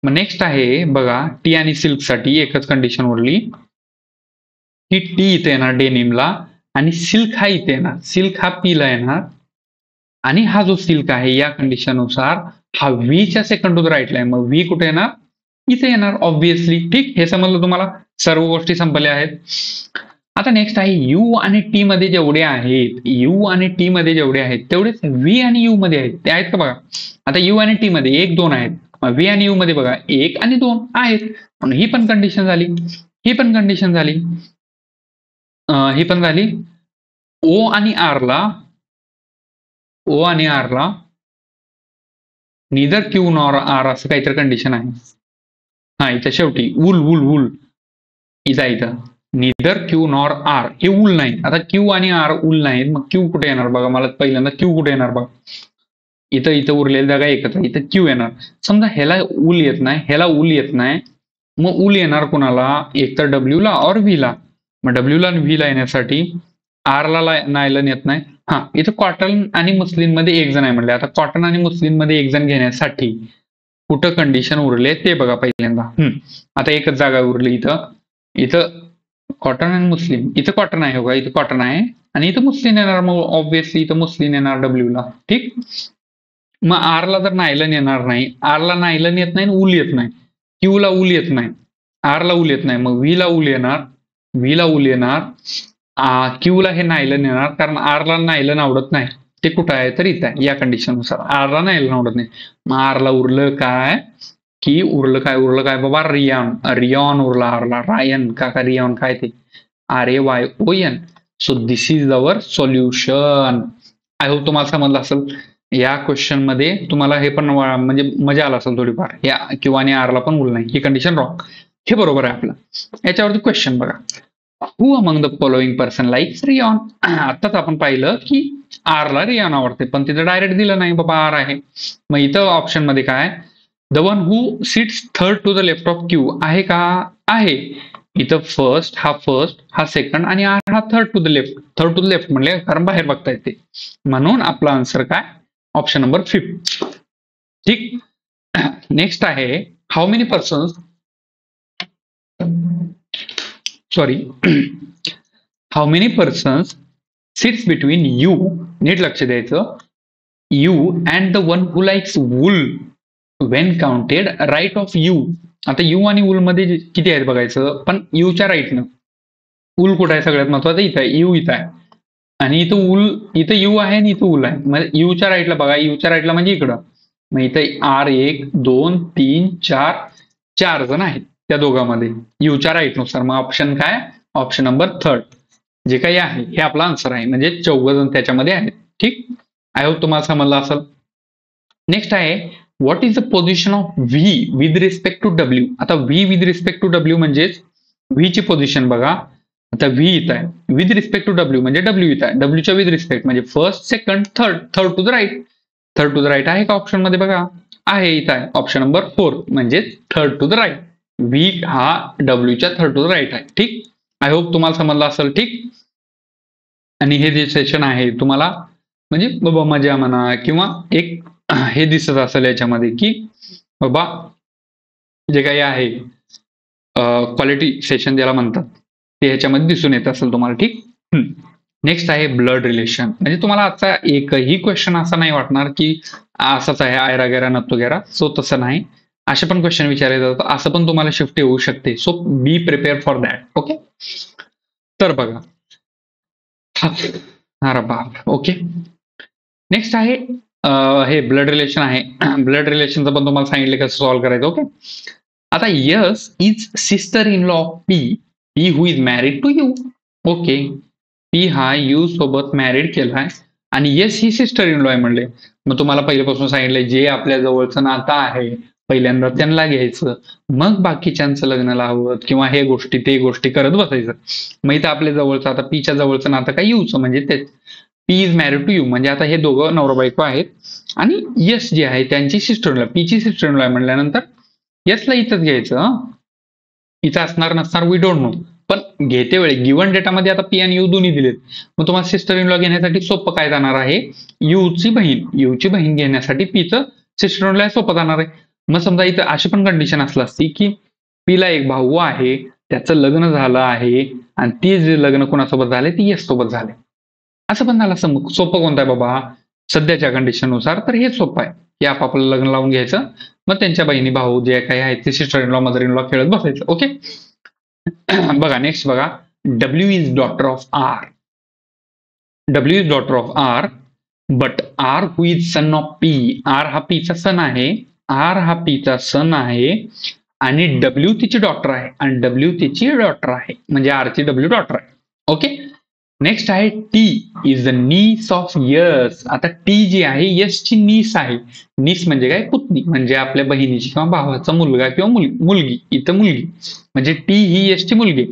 Speaker 1: मग नेक्स्ट आहे बघा, टी आणि सिल्क साठी एकच कंडिशन उरली की टी इथे येणार डेनिमला, आणि सिल्क हा इथे येणार, सिल्क हा पी ला येणार, आणि हा जो सिल्क आहे या कंडिशननुसार हा व्हीच्या सेकंड टू द राईटला आहे. मग व्ही कुठे येणार? इथे येणार, ऑब्व्हियसली. ठीक, हे समजलं तुम्हाला. सर्व गोष्टी संपल्या आहेत. आता नेक्स्ट आहे यू आणि टी मध्ये जेवढे आहेत, तेवढेच व्ही आणि यू मध्ये आहेत. ते आहेत का बघा. आता यू आणि टी मध्ये 1, 2 आहेत. व्ही आणि यू मध्ये बघा 1 आणि 2 आहेत, म्हणून ही पण कंडिशन झाली. ही पण झाली. ओ आणि आरला निदर क्यू नॉर आर असं काहीतरी कंडिशन आहे. हा, इथं शेवटी वूल इथं निदर क्यू नॉर आर, हे वूल नाही. आता क्यू आणि आर वूल नाहीत, मग क्यू कुठे येणार बघा. मला पहिल्यांदा क्यू कुठे येणार बघा. इथं उरलेली जागा एकच आहे, इथं क्यू येणार. समजा ह्याला वूल येत नाही, मग वूल येणार कोणाला? एक तर डब्ल्यू ला और व्ही ला. मग डब्ल्यू ला आणि व्ही ला येण्यासाठी आरला नायलन येत नाही. हा, इथं कॉटन आणि मुस्लिम मध्ये 1 जण आहे म्हणले. आता कॉटन आणि मुस्लिम मध्ये 1 जण घेण्यासाठी कुठं कंडिशन उरले ते बघा पहिल्यांदा. आता एकच जागा उरली इथं, इथं कॉटन आणि मुस्लिम, इथं कॉटन आहे बघा, इथं कॉटन आहे आणि इथं मुस्लिम येणार, मग ऑब्व्हियसली इथं मुस्लिम येणार डब्ल्यू ला. ठीक. मग आर ला तर नायलन येणार नाही, आर ला नायलन येत नाही, ऊल येत नाही. क्यू ला ऊल येत नाही, आर ला ऊल येत नाही, मग व्ही ला ऊल येणार, व्ही ला ऊल येणार, क्यू ला हे नायलन येणार, कारण आर ला नायलन आवडत नाही. ते कुठं आहे तर इथं आहे, या कंडिशन नुसार आर ला नायलन आवडत नाही. मग आर ला उरलं काय, की उरलं काय बाबा, रियॉन. रियॉन उरला आरला, रायन का रियॉन काय ते, RAYON. So this is our solution. I hope तुम्हाला समजलं असेल. या क्वेश्चन मध्ये तुम्हाला हे पण म्हणजे मजा आला असेल थोडीफार. या किंवा आणि आरला पण उरलं नाही, ही कंडिशन रॉंग. हे बरोबर आहे आपलं. याच्यावरती क्वेश्चन बघा. Who among the following person likes rayon. आताच आपण पाहिलं की आरला रियॉन आवडते, पण तिथं डायरेक्ट दिलं नाही बाबा आर आहे. मग इथं ऑप्शन मध्ये काय, the one who sits third to the left of Q आहे का, आहे. इथं फर्स्ट हा सेकंड आणि आर हा थर्ड टू द लेफ्ट म्हणले, कारण बाहेर बघता येते. म्हणून आपला आन्सर काय, ऑप्शन नंबर 5. ठीक. नेक्स्ट आहे, how many persons, sorry, how many persons sits between U, नीट लक्ष द्यायचं, U and the one who likes wool when counted right of U. आता यू आणि वूल मध्ये किती आहेत बघायचं, पण यूच्या राईटनं. वूल कुठं आहे सगळ्यात महत्वाचं, इथं आहे, यू इथं आहे, आणि इथं यू आहे आणि इथं वूल आहे. मग यूच्या राईटला बघा, यूच्या राईटला म्हणजे इकडं. मग इथं आर 1 2 3 4 जण आहेत त्या दोघांमध्ये यूच्या राईटनुसार. मग ऑप्शन काय, ऑप्शन नंबर 3 जे काही आहे हे आपला आन्सर आहे, म्हणजे 4 जण त्याच्यामध्ये आहेत. ठीक. आय होप तुम्हाला समजलं असेल. नेक्स्ट आहे, what is the position of V with respect to W. आता V with respect to W म्हणजेच व्ही ची पोझिशन बघा. आता व्ही इथं आहे, विथ रिस्पेक्ट टू डब्ल्यू म्हणजे डब्ल्यू इथं आहे, डब्ल्यूच्या विथ रिस्पेक्ट म्हणजे first second third to the right. Third to the right आहे का ऑप्शन मध्ये बघा, आहे, इथं आहे, ऑप्शन नंबर 4 म्हणजे third to the right. V हा डब्ल्यूच्या थर्ड टू द राईट आहे. ठीक. आय होप तुम्हाला समजलं असेल. ठीक. आणि हे जे सेशन आहे तुम्हाला म्हणजे बाबा मजा म्हणा किंवा एक हे दिसत असेल याच्यामध्ये की बाबा जे काही आहे क्वालिटी सेशन ज्याला म्हणतात ते ह्याच्यामध्ये दिसून येत असेल तुम्हाला. ठीक. नेक्स्ट आहे ब्लड रिलेशन. म्हणजे तुम्हाला आजचा एकही क्वेश्चन असा नाही वाटणार की असाच आहे आयरा गेरा नत्तो गेरा. सो तसं नाही, असे पण क्वेश्चन विचारले जातात, असं पण तुम्हाला शिफ्ट येऊ शकते. So be prepare for that. Okay. तर बघा, अरे बाप. ओके. नेक्स्ट आहे हे ब्लड रिलेशन आहे. ब्लड रिलेशनचं पण तुम्हाला सांगितले कसं सॉल्व्ह करायचं. ओके. आता S is sister in law of P who is married to U. Okay. P हा यू सोबत मॅरिड केलाय आणि येस ही सिस्टर इन लॉ आहे म्हणले. मग तुम्हाला पहिल्यापासून सांगितलंय जे आपल्या जवळचं नातं आहे पहिल्यांदा त्यांना घ्यायचं, मग बाकीच्यांचं लग्न लावत किंवा हे गोष्टी ते गोष्टी करत बसायचं. मग इथं आपल्या जवळचं, आता पीच्या जवळचं नातं काय यूचं, म्हणजे ते P is married to U म्हणजे आता हे दोघं नवरा बायको आहेत आणि यस जी आहे त्यांची सिस्टर इन लॉ, पीची सिस्टर इन लॉ आहे म्हणल्यानंतर यसला इथंच घ्यायचं. इथं असणार नसणार वी डोंट नो, पण घेते वेळी गिव्हन डेटामध्ये आता पी आणि यू दोन्ही दिलेत. मग तुम्हाला सिस्टर इन लॉ घेण्यासाठी सोपं काय जाणार आहे, यूची बहीण घेण्यासाठी पीचं सिस्टर इन लॉ सोपं जाणार आहे. मग समजा इथं अशी पण कंडिशन असलं असती की पीला एक भाऊ आहे, त्याचं लग्न झालं आहे आणि ते जे लग्न कोणासोबत झाले ती यस सोबत झाले, असं पण झालं असं. मग सोपं कोणतं आहे बाबा सध्याच्या कंडिशन नुसार, तर हे सोपं आहे की आपापलं लग्न लावून घ्यायचं, मग त्यांच्या बहिणी भाऊ जे काही आहेत ते sister in law mother in law खेळत बसायचं. ओके. बघा नेक्स्ट बघा, W is daughter of R. W is daughter of R but R who is son of P. R हा पीचा सन आहे, आर हा पीचा सन आहे आणि डब्ल्यू तिची डॉटर आहे आणि डब्ल्यू तिची डॉटर आहे, म्हणजे आरची डब्ल्यू डॉटर आहे. ओके. नेक्स्ट आहे टी इज द नीस ऑफ यस. आता टी जी आहे यसची नीस आहे. नीस म्हणजे काय, पुतणी, म्हणजे आपल्या बहिणीची किंवा भावाचा मुलगा किंवा मुलगी. इथं मुलगी म्हणजे टी ही यसची मुलगी.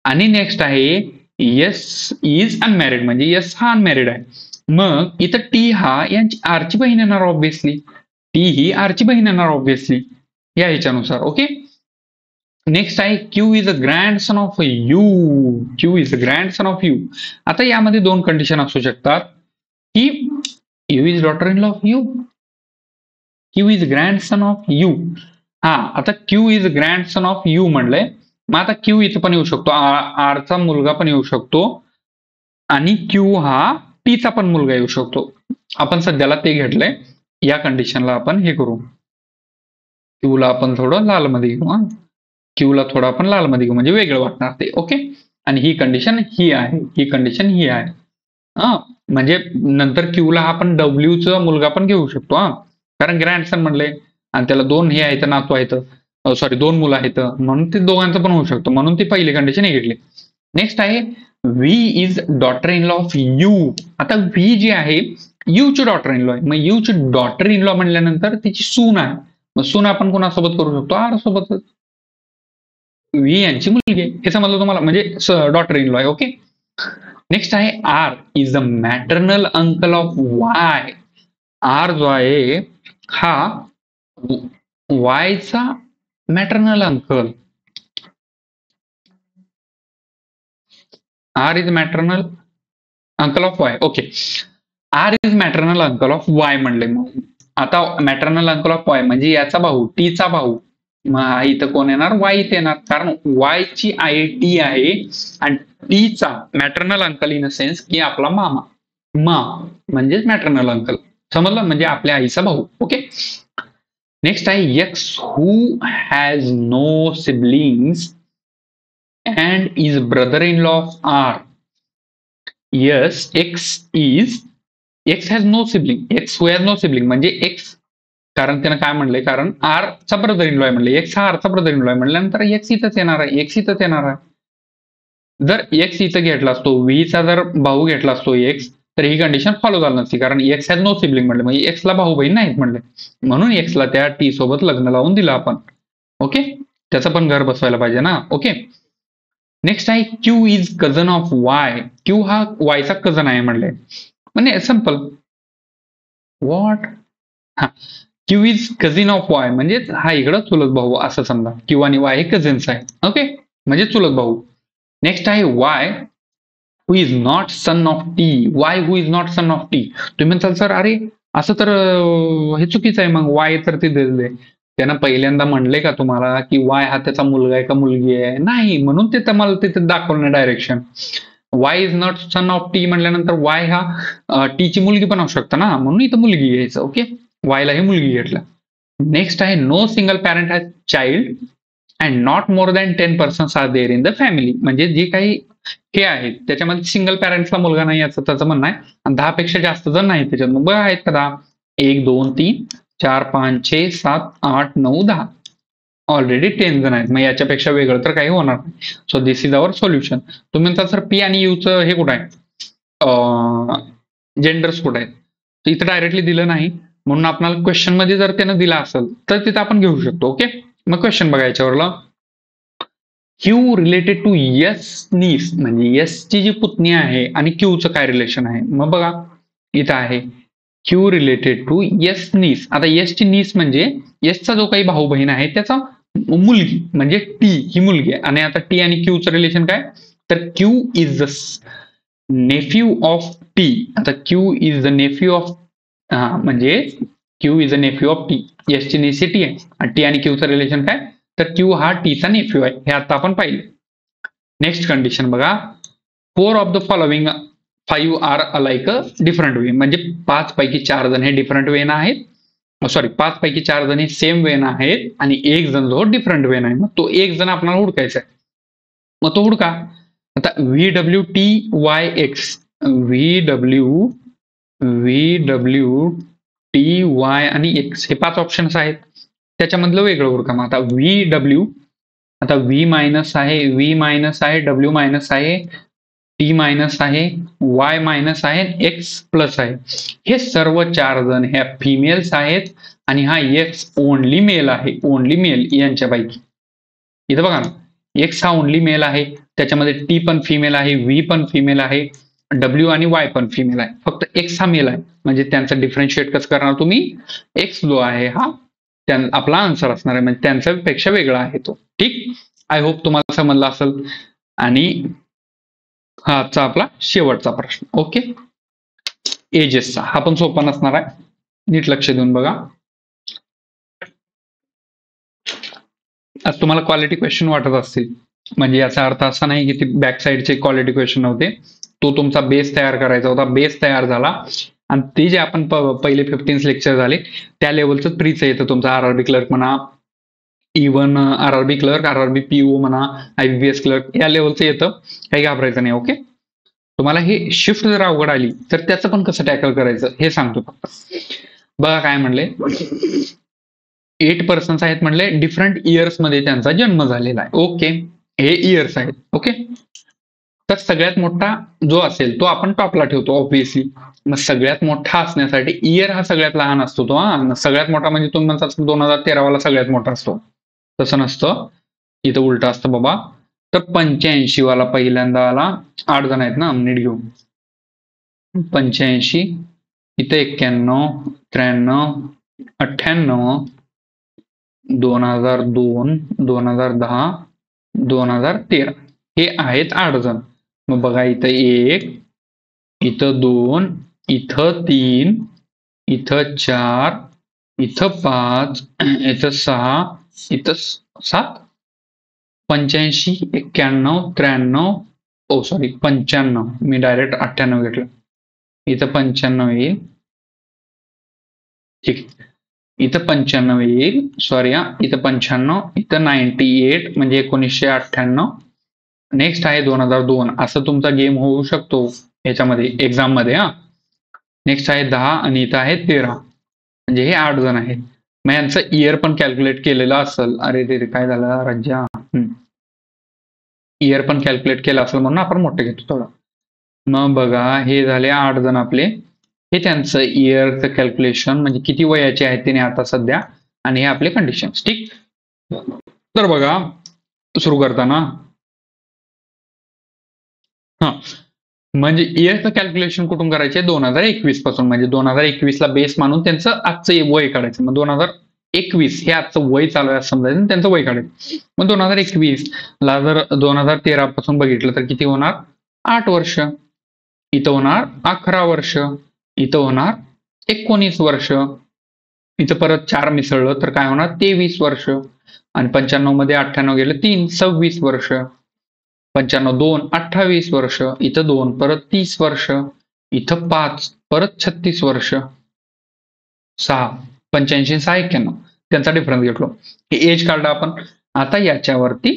Speaker 1: आणि नेक्स्ट आहे यस इज अनमॅरिड म्हणजे यस हा अनमॅरिड आहे. मग इथं टी हा यांची आरची बहीण येणार ऑब्व्हियसली, टी ही आरची बहीण येणार ऑब्व्हियसली या ह्याच्यानुसार. ओके. नेक्स्ट आहे Q is a grandson of U. Q is a grandson of U. आता यामध्ये दोन कंडिशन असू शकतात की U is daughter in law of U, Q is grandson of U. हा, आता Q is grandson of U म्हणलंय मग आता क्यू इथं पण येऊ शकतो, आरचा मुलगा पण येऊ शकतो आणि क्यू हा टीचा पण मुलगा येऊ शकतो. आपण सध्याला ते घेतलंय. या कंडिशनला आपण हे करू, क्यूला आपण थोडं लाल मध्ये घेऊ. हा, क्यूला थोडं आपण लाल मध्ये घेऊ म्हणजे वेगळं वाटणार ते. ओके, आणि ही कंडिशन ही आहे, ही कंडिशन ही आहे. हा, म्हणजे नंतर क्यूला आपण डब्ल्यूचा मुलगा पण घेऊ शकतो. हा, कारण ग्रँडसन म्हणले आणि त्याला दोन हे आहेत, नातू आहेत, सॉरी दोन मुलं आहेत, म्हणून ते दोघांचं पण होऊ शकतं, म्हणून ती पहिली कंडिशन हे घेतली. नेक्स्ट आहे V is daughter in law of U. आता व्ही जी आहे यू ची डॉटर इन लॉ आहे, मग यू ची डॉटर इन लॉ म्हणल्यानंतर तिची सून आहे, मग सून आपण कोणासोबत करू शकतो, आर सोबत. व्ही यांची मुलगी आहे हे समजलं तुम्हाला, म्हणजे डॉटर इन लॉ आहे. ओके, नेक्स्ट आहे R is the maternal uncle of Y. R जो आहे हा वायचा maternal uncle. R is maternal uncle of Y. Okay, R is maternal uncle of Y म्हणले. मग आता मॅटर्नल अंकल ऑफ वाय म्हणजे याचा भाऊ, टीचा भाऊ. मग इथं कोण येणार, वाय इथे येणार, कारण वाय ची आई टी आहे आणि टीचा maternal uncle in a sense की आपला मामा, म्हणजेच मॅटर्नल अंकल. समजलं, म्हणजे आपल्या आईचा भाऊ. ओके, नेक्स्ट आहे X who has no siblings and is brother-in-law of R. Yes, X has no sibling. X who has no sibling म्हणजे X, कारण त्यानं काय म्हणलंय, कारण R चा ब्रदर इन लॉ आहे म्हणले, X हा R चा ब्रदर इन लॉ आहे म्हणल्यानंतर X इथंच येणार आहे, X इथंच येणार आहे. जर X इथं घेतला असतो, V चा जर भाऊ घेतला असतो X, तर ही कंडिशन फॉलो झाली नसती, कारण X हॅज नो सिबलिंग म्हणले, म्हणजे X ला भाऊ बहीण नाहीत म्हणले, म्हणून X ला त्या T सोबत लग्न लावून दिलं आपण. ओके, त्याचं पण घर बसवायला पाहिजे ना. ओके, नेक्स्ट आहे Q is कझन of Y. Q हा वायचा कझन आहे म्हणले, म्हणजे सिंपल. व्हॉट, हा, Q is cousin of Y म्हणजे हा इकडं चुलत भाऊ असं समजा. क्यू आणि वाय हे कझिन्स आहे. ओके, म्हणजे चुलत भाऊ. नेक्स्ट आहे Y who is not son of T. Y who is not son of T. तुम्ही म्हणताल सर अरे असं तर हे चुकीचं आहे, मग वाय तर ते दिले, त्यानं पहिल्यांदा म्हणले का तुम्हाला की वाय हा त्याचा मुलगा आहे का मुलगी आहे, नाही, म्हणून ते तुम्हाला तिथे दाखवलं direction. Y is not son of T म्हणल्यानंतर वाय हा टी ची मुलगी पण असू शकतं ना, म्हणून इथं मुलगी घ्यायचं. ओके, वायला ही मुलगी घेतलं. नेक्स्ट आहे no single parent has child and not more than 10 persons are there in the family. म्हणजे जे काही हे आहेत त्याच्यामध्ये सिंगल पॅरेंट्सला मुलगा नाही याचं त्याचं म्हणणं आहे, आणि 10 पेक्षा जास्त जण नाही त्याच्यात. मग बघा आहेत का 10, 1 2 3 4 5 6 7 8 9 10, ऑलरेडी 10 जण आहेत, मग याच्यापेक्षा वेगळं तर काही होणार नाही. So this is our solution. तुम्ही म्हणता सर पी आणि यूचं हे कुठं आहे, जेंडर्स कुठं आहेत, तर इथं डायरेक्टली दिलं नाही, म्हणून आपल्याला क्वेश्चन मध्ये जर त्यानं दिला असेल तर तिथं आपण घेऊ शकतो. ओके, मग क्वेश्चन बघा याच्यावरला. क्यू रिलेटेड टू यस नीस, म्हणजे यस ची जी पुतणी आहे आणि क्यूचं काय रिलेशन आहे. मग बघा इथं आहे क्यू रिलेटेड टू यस नीस. आता यस ची नीस म्हणजे यसचा जो काही भाऊ बहीण आहे त्याचा मुलगी, म्हणजे टी ही मुलगी आहे. आणि आता टी आणि क्यूचं रिलेशन काय, तर Q is the nephew of T. आता Q is the nephew of, म्हणजे Q is a nephew of T. S ची नीस टी आहे आणि टी आणि क्यूचं रिलेशन काय, तर क्यू हा टीचा नेफ्यू आहे, हे आता आपण पाहिले. नेक्स्ट कंडिशन बघा, 4 of the following 5 are alike a different way. म्हणजे 5 पैकी 4 जण हे डिफरंट वेन आहेत, सॉरी 5 पैकी 4 जण हे सेम वेन आहेत आणि एक जण जो डिफरंट वेन आहे, मग तो एक जण आपल्याला हुडकायचा आहे. मग तो हुडका. आता V W T Y x, V W T Y आणि एक्स हे 5 ऑप्शन्स आहेत, त्याच्यामधलं वेगळं हुडका. मग आता व्ही डब्ल्यू, आता व्ही मायनस आहे, व्ही मायनस आहे, डब्ल्यू मायनस आहे, टी मायनस आहे, वाय मायनस आहे, एक्स प्लस आहे. हे सर्व 4 जण ह्या फिमेल्स आहेत आणि हा एक्स ओनली मेल आहे, ओनली मेल यांच्यापैकी. इथं बघा ना, एक्स हा ओनली मेल आहे, त्याच्यामध्ये टी पण फिमेल आहे, व्ही पण फिमेल आहे, डब्ल्यू आणि वाय पण फिमेल आहे, फक्त एक्स हा मेल आहे. म्हणजे त्यांचं डिफरन्शिएट कसं करणार तुम्ही, एक्स जो आहे हा आपला आन्सर असणार आहे, म्हणजे त्यांच्यापेक्षा वेगळा आहे तो. ठीक, आय होप तुम्हाला समजलं असेल. आणि हा आजचा आपला शेवटचा प्रश्न. ओके, एजेसचा हा पण सोपा नसणार आहे, नीट लक्ष देऊन बघा. आज तुम्हाला क्वालिटी क्वेश्चन वाटत असतील, म्हणजे याचा अर्थ असा नाही की ती बॅक साईडचे क्वालिटी क्वेश्चन नव्हते, तो तुमचा बेस तयार करायचा होता, बेस तयार झाला आणि ते जे आपण पहिले 15 लेक्चर झाले त्या लेवलचं प्रीच येतं तुमचं आरआरबी क्लर्क म्हणा, even RRB clerk, RRB PO म्हणा, आयबीपीएस क्लर्क या लेवलचं येतं, काही घाबरायचं नाही. ओके, तुम्हाला हे शिफ्ट जर अवघड आली तर त्याचं पण कसं टॅकल करायचं हे सांगतो फक्त. बघा काय म्हणले, 8 पर्सन्स आहेत म्हणले, डिफरंट इयर्स मध्ये त्यांचा जन्म झालेला आहे. ओके, हे इयर्स आहेत. ओके, तर सगळ्यात मोठा जो असेल तो आपण टॉपला ठेवतो ऑब्व्हियसली. मग सगळ्यात मोठा असण्यासाठी इयर हा सगळ्यात लहान असतो तो. सगळ्यात मोठा म्हणजे तुम्ही म्हणता 2013 वाला सगळ्यात मोठा असतो, तसं नसतं, इथं उलट असतं बाबा. तर 85 वाला पहिल्यांदा आला, 8 जण आहेत ना, नीट घेऊ. 85, इथं 91, 93, 98, 2002, 2010, 2013 हे आहेत 8 जण. मग बघा इथं 1, इथं 2, इथं 3, इथं 4, इथं 5, इथं 6, इथं 7, 85, 91, 93, ओ सॉरी 95, मी डायरेक्ट 98 घेतलं, इथं 95 येईल. ठीक, इथं 95 येईल, सॉरी इथं 95, इथं 98 म्हणजे 1998. नेक्स्ट आहे 2002. असं तुमचा गेम होऊ शकतो याच्यामध्ये एक्झाम मध्ये. नेक्स्ट आहे 10 आणि इथं आहे 13, म्हणजे हे 8 जण आहेत. मग यांचं इयर पण कॅल्क्युलेट केलेलं असेल. अरे ते काय झालं राज्या, इयर पण कॅल्क्युलेट केलं असेल म्हणून आपण मोठं घेतो थोडं. मग बघा हे झाले 8 जण आपले, हे त्यांचं इयरचं कॅल्क्युलेशन म्हणजे किती वयाचे आहेत त्याने आता सध्या, आणि हे आपले कंडिशन्स. ठीक, तर बघा सुरू करताना म्हणजे इयरचं कॅल्क्युलेशन कुठून करायचे, 2021 पासून. म्हणजे 2021 ला बेस मानून त्यांचं आजचं वय काढायचं. मग 2021 हे आजचं वय चालू आहे असं समजायचं, त्यांचं वय काढायचं. मग 2021 ला जर 2013 पासून बघितलं तर किती होणार, 8 वर्ष. इथं होणार 11 वर्ष, इथं होणार 19 वर्ष, इथं परत 4 मिसळलं तर काय होणार 23 वर्ष, आणि 95 मध्ये 98 गेलं 3, 26 वर्ष, 95, 2, 28 वर्ष, इथं 2 परत 30 वर्ष, इथं 5 परत 36 वर्ष, 6, 85, 6, 91 त्यांचा डिफरन्स घेतलो. हे एज काढला आपण. आता याच्यावरती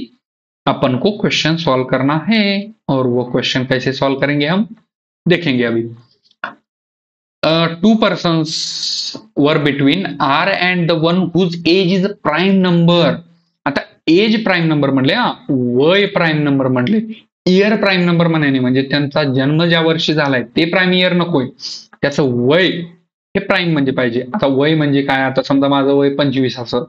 Speaker 1: अपन को क्वेश्चन सॉल्व करना है, और वो क्वेश्चन कैसे सॉल्व करेंगे हम देखेंगे अभी. 2 persons were between R and the one whose age is a prime number. आता एज प्राईम नंबर म्हणले, वय प्राईम नंबर म्हणले, इयर प्राईम नंबर म्हणे, म्हणजे त्यांचा जन्म ज्या वर्षी झालाय ते प्राईम इयर नकोय, त्याचं वय हे प्राईम म्हणजे पाहिजे. आता वय म्हणजे काय, आता समजा माझं वय 25 असं,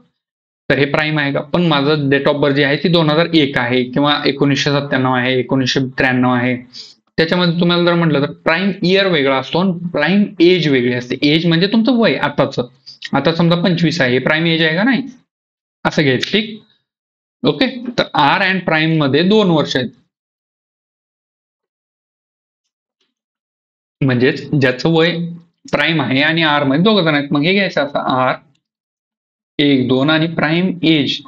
Speaker 1: तर हे प्राईम आहे का, पण माझं डेट ऑफ बर्थ जे आहे ती 2001 आहे किंवा 1997 आहे, 1993 आहे. त्याच्यामध्ये तुम्हाला जर म्हटलं तर प्राईम इयर वेगळा असतो आणि प्राईम एज वेगळी असते. एज म्हणजे तुमचं वय आताच. आता समजा 25 आहे, हे प्राईम एज आहे का नाही, असं घ्यायचं. ठीक, ओके. तर आर अँड प्राईम मध्ये 2 वर्ष आहेत, म्हणजेच ज्याचं वय प्राईम आहे आणि आर मध्ये 2 जण आहेत. मग हे घ्यायचं आता आर 1, 2 आणि प्राईम एज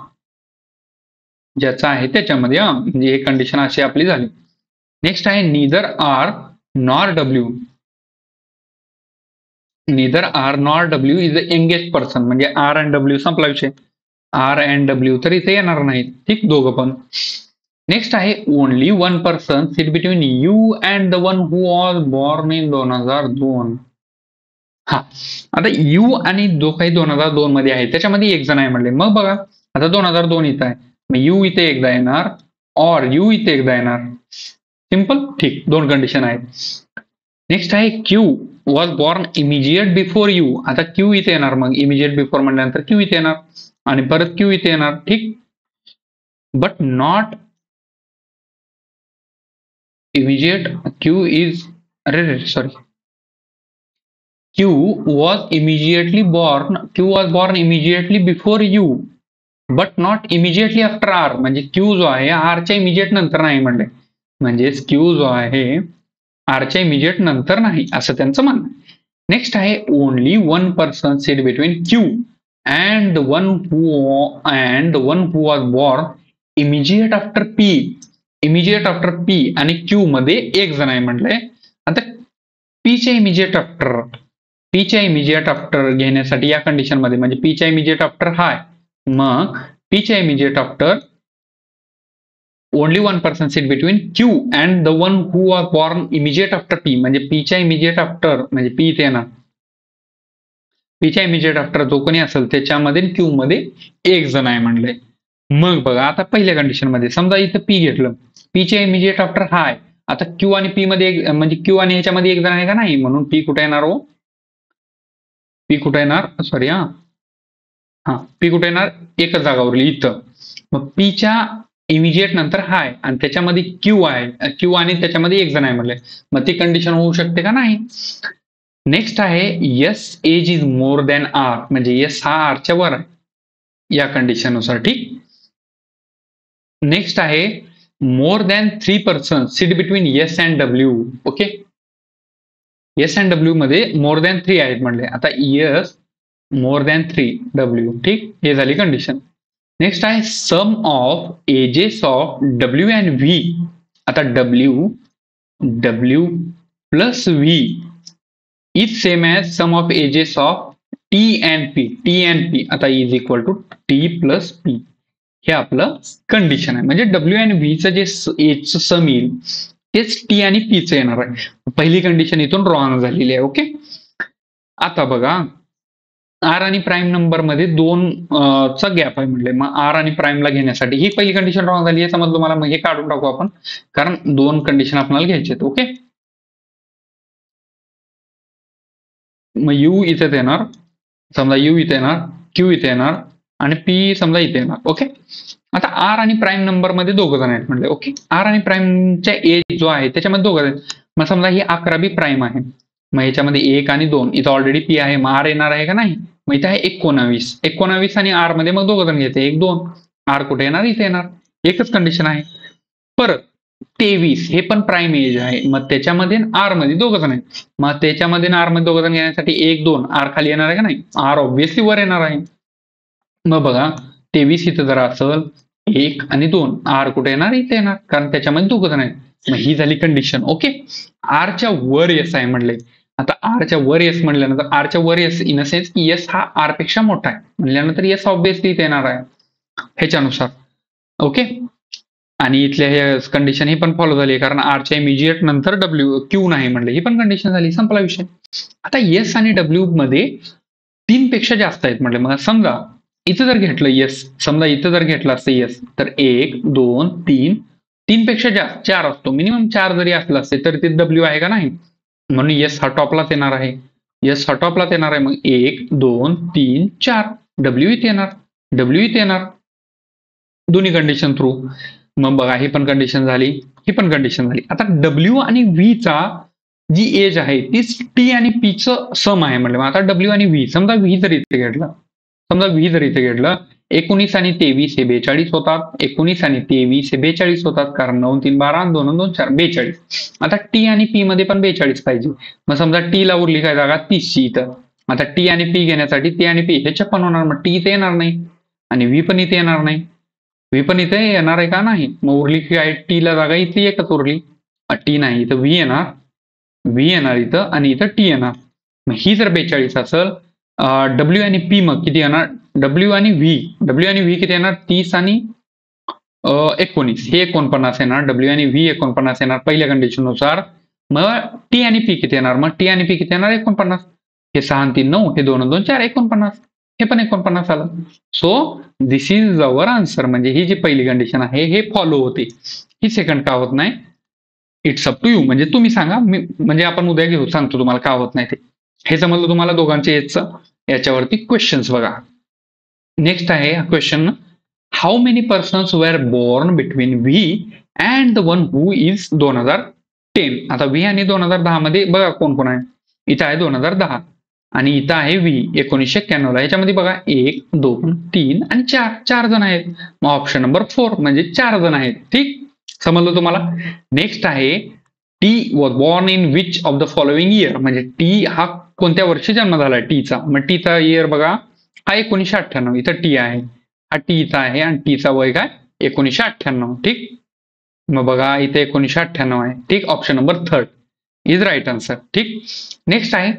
Speaker 1: ज्याचा आहे त्याच्यामध्ये. म्हणजे हे कंडिशन अशी आपली झाली. नेक्स्ट आहे neither R nor W. Neither R nor W is the youngest person. म्हणजे आर अँड डब्ल्यू संपला विषय. आर अँड डब्ल्यू तर इथे येणार नाहीत. ठीक, दोघं पण. नेक्स्ट आहे only 1 person sit between you and the one who was born in 2002. हा, आता यू आणि जो काही 2002 मध्ये आहे त्याच्यामध्ये एक जण आहे म्हणले. मग बघा आता 2002 इथं आहे, मग यू इथे एकदा येणार, और यू इथे एकदा येणार. सिंपल. ठीक, 2 कंडिशन आहेत. नेक्स्ट आहे Q was born immediate before you. आता क्यू इथे येणार, मग इमिजिएट बिफोर म्हटल्यानंतर क्यू इथे येणार आणि परत क्यू इथे येणार. ठीक, but not immediate. Q is, अरे sorry, Q was immediately born immediately before U, but not immediately after R. म्हणजे Q जो आहे R च्या इमिजिएट नंतर नाही म्हणले, म्हणजेच Q जो आहे R च्या इमिजिएट नंतर नाही असं त्यांचं म्हणणं. नेक्स्ट आहे only 1 person sit between Q and the one who was born immediate after P आणि क्यू मध्ये एक जण आहे म्हटलंय. आता पीच्या इमिजिएट आफ्टर घेण्यासाठी या कंडिशन मध्ये म्हणजे पीच्या इमिजिएट आफ्टर हाय, मग पीच्या immediate after only 1 person seat between Q and the one who are born immediate after P, म्हणजे पीच्या इमिजिएट आफ्टर म्हणजे पी इथे ना, पीच्या इमिजिएट आफ्टर जो कोणी असेल त्याच्यामध्ये क्यू मध्ये एक जण आहे म्हणले. मग बघा आता पहिल्या कंडिशन मध्ये समजा इथं पी घेतलं, पीच्या इमिजिएट आफ्टर हाय, आता क्यू आणि पी मध्ये म्हणजे क्यू आणि ह्याच्यामध्ये एक जण आहे का नाही, म्हणून पी कुठे येणार हो, पी कुठे येणार, सॉरी पी कुठे येणार, एकच जागा उरली इथं. मग पीच्या इमिजिएट नंतर हाय आणि त्याच्यामध्ये क्यू आहे, क्यू आणि त्याच्यामध्ये एक जण आहे म्हणले, मग ती कंडिशन होऊ शकते का नाही. नेक्स्ट आहे S age is more than R, म्हणजे यस हा आरच्या वर आहे या कंडिशन नुसार. ठीक. नेक्स्ट आहे more than 3 person seat between yes and W. Okay, yes and W मध्ये मोर दॅन 3 आहेत म्हणले. आता यस मोर दॅन 3 डब्ल्यू. ठीक, हे झाली कंडिशन. नेक्स्ट आहे sum of ages of W and V. आता W plus V is same as sum of ages of T and P. आता is equal to T plus P. हे आपलं कंडिशन आहे, म्हणजे डब्ल्यू अँड व्हीचं जे एजचं सम येईल तेच टी आणि पीचं येणार आहे. पहिली कंडिशन इथून रॉंग झालेली आहे. ओके, आता बघा आर आणि प्राईम नंबर मध्ये 2 चा गॅप आहे म्हटले, मग आर आणि प्राईमला घेण्यासाठी ही पहिली कंडिशन रॉंग झाली आहे समजलं मला. मग हे काढून टाकू आपण, कारण 2 कंडिशन आपल्याला घ्यायचे आहेत. ओके, मग यू इथे येणार, समजा यू इथे येणार, क्यू इथे येणार आणि पी समजा इथे येणार. ओके, आता आर आणि प्राईम नंबर मध्ये दोघं जण आहेत म्हटले. ओके, आर आणि प्राईमच्या एज जो आहे त्याच्यामध्ये दोघं आहेत. मग समजा ही 11 बी प्राईम आहे, मग याच्यामध्ये 1 आणि 2 इथं ऑलरेडी पी आहे, मग आर येणार आहे का नाही. मग इथे आहे 19 आणि आर मध्ये मग दोघं जण घेते 1 2. आर कुठे येणार, इथे येणार. एकच कंडिशन आहे. परत 23 हे पण प्राईम एज आहे, मग त्याच्यामध्ये आर मध्ये दोघं जण आहेत, मग त्याच्यामध्ये आर मध्ये दोघं जण घेण्यासाठी 1 2 आर खाली येणार आहे का नाही, आर ऑब्व्हियसली वर येणार आहे. मग बघा 23 इथं जर असेल 1 आणि 2, आर कुठे येणार, इथे येणार, कारण त्याच्यामध्ये दोघं जण आहेत. मग ही झाली कंडिशन. ओके, आरच्या वर यस आहे म्हणले. आता आरच्या वर यस म्हणल्यानंतर आरच्या वर यस इन अ सेन्स की यस हा आर पेक्षा मोठा आहे म्हणल्यानंतर यस ऑब्व्हियसली इथे येणार आहे ह्याच्यानुसार. ओके, आणि इथल्या हे कंडिशन ही पण फॉलो झाली कारण आरच्या इमिजिएट नंतर डब्ल्यू क्यू नाही म्हणले, ही पण कंडिशन झाली. संपला विषय. आता यस आणि डब्ल्यू मध्ये 3 पेक्षा जास्त आहेत म्हटले. मग समजा इथं जर घेतलं यस, समजा इथं जर घेतलं असतं यस तर 1 2 3 पेक्षा जास्त 4 असतो, मिनिमम 4 जरी असलं असते तर ते डब्ल्यू आहे का नाही, म्हणून यस हा टॉपलाच येणार आहे. यस हा टॉपलाच येणार आहे. मग 1 2 3 4 डब्ल्यू इथे येणार दोन्ही कंडिशन थ्रू. मग बघा ही पण कंडिशन झाली, ही पण कंडिशन झाली. आता डब्ल्यू आणि व्ही चा जी एज आहे ती टी आणि पी चं सम आहे म्हटलं. आता डब्ल्यू आणि व्ही, समजा व्ही जर इथे घेतलं, 19 आणि 23 हे 42 होतात, 19 आणि 23 हे 42 होतात, कारण 9 3 12 2 2 4 42. आता टी आणि पी मध्ये पण 42 पाहिजे. मग समजा टी ला उरली काय जागा 30 ची इथं. आता टी आणि पी घेण्यासाठी टी आणि पी हे 56 होणार, मग टी इथे येणार नाही आणि व्ही पण इथे येणार नाही. व्ही पण इथे येणार आहे का नाही, मग उरली काय टी ला जागा इथे एकच उरली, टी नाही इथं व्ही येणार इथं आणि इथं टी येणार. मग ही जर 42 असेल, डब्ल्यू आणि पी मग किती येणार, डब्ल्यू आणि व्ही किती येणार 30 आणि 19 हे 49 येणार, डब्ल्यू आणि व्ही 49 येणार पहिल्या कंडिशन नुसार. मग टी आणि पी किती येणार, मग टी आणि पी किती येणार 49. हे 6 आणि 3 9, हे 2 2 4 49, हे पण 49 आलं. So this is our answer. म्हणजे ही जी पहिली कंडिशन आहे हे फॉलो होते, ही सेकंड का होत नाही, इट्स अप टू यू. म्हणजे तुम्ही सांगा, म्हणजे आपण उद्या घेऊ सांगतो तुम्हाला का होत नाही ते. हे समजलं तुम्हाला दोघांचे याच्यावरती क्वेश्चन्स बघा. नेक्स्ट आहे question, how many persons were born between V and the one who is 2010. आता व्ही आणि 2010 मध्ये बघा कोण कोण आहे. इथं आहे 2010 आणि इथं आहे व्ही 1991 ला. याच्यामध्ये बघा 1 2 3 आणि 4 जण आहेत. मग ऑप्शन नंबर 4 म्हणजे 4 जण आहेत. ठीक, समजलं तुम्हाला. नेक्स्ट आहे T was born in which of the following year. म्हणजे टी हा कोणत्या वर्षी जन्म झालाय टीचा. मग टीचा इयर बघा हा 1998, इथं टी आहे, हा टी इथं आहे आणि टीचा वय काय 1998. ठीक, मग बघा इथे 1998 आहे. ठीक, option number third is right answer. ठीक, नेक्स्ट आहे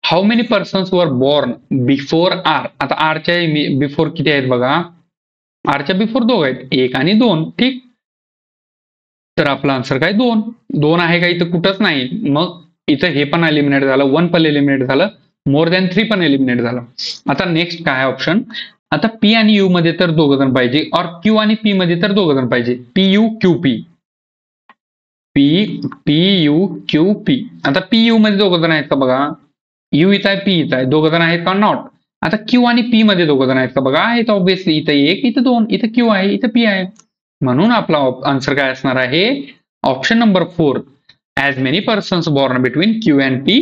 Speaker 1: how many persons were born before R. आता आरच्या बिफोर किती आहेत बघा, आरच्या बिफोर दोघ आहेत, 1 आणि 2. ठीक, तर आपला आन्सर काय 2 आहे का इथं कुठंच नाही. मग इथं हे पण एलिमिनेट झालं, 1 पण एलिमिनेट झालं, मोर दॅन 3 पण एलिमिनेट झालं. आता नेक्स्ट काय ऑप्शन, आता पी आणि यू मध्ये तर दोघ जण पाहिजे, और क्यू आणि पी मध्ये तर दोघ जण पाहिजे. P U Q P, P U Q P. आता पी यू मध्ये दोघ जण आहेत का बघा, यू इथं आहे, पी इथं आहे, दोघ जण आहेत का, नॉट. आता क्यू आणि पी मध्ये दोघ जण आहेत का बघा, आहेत ऑब्व्हियसली. इथं 1, इथं 2, इथं क्यू आहे, इथं पी आहे. म्हणून आपला आन्सर काय असणार आहे, option number 4 as many persons born between Q and P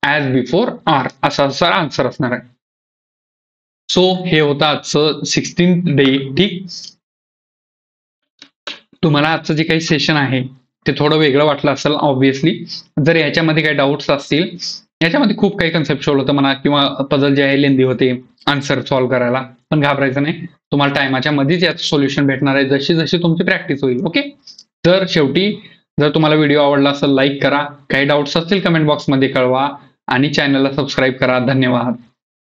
Speaker 1: as before R, असा आन्सर असणार आहे. सो हे होतं आजचं 16th डे. ठीक, तुम्हाला आजचं जे काही सेशन आहे ते थोडं वेगळं वाटलं असेल ऑब्व्हियसली. जर याच्यामध्ये काही डाऊट्स असतील, याच्यामध्ये खूप काही कन्सेप्च्युअल होतं म्हणा, किंवा पझल जे आहे लेंदी होते आन्सर सॉल्व्ह करायला, पण घाबरायचं नाही, तुम्हाला टायमाच्या मध्येच याचं सोल्युशन भेटणार आहे जशी जशी तुमची प्रॅक्टिस होईल. ओके, तर शेवटी जर तुम्हाला व्हिडिओ आवडला असेल लाईक करा, काही डाऊट्स असतील कमेंट बॉक्समध्ये कळवा, आणि चॅनलला सबस्क्राईब करा. धन्यवाद.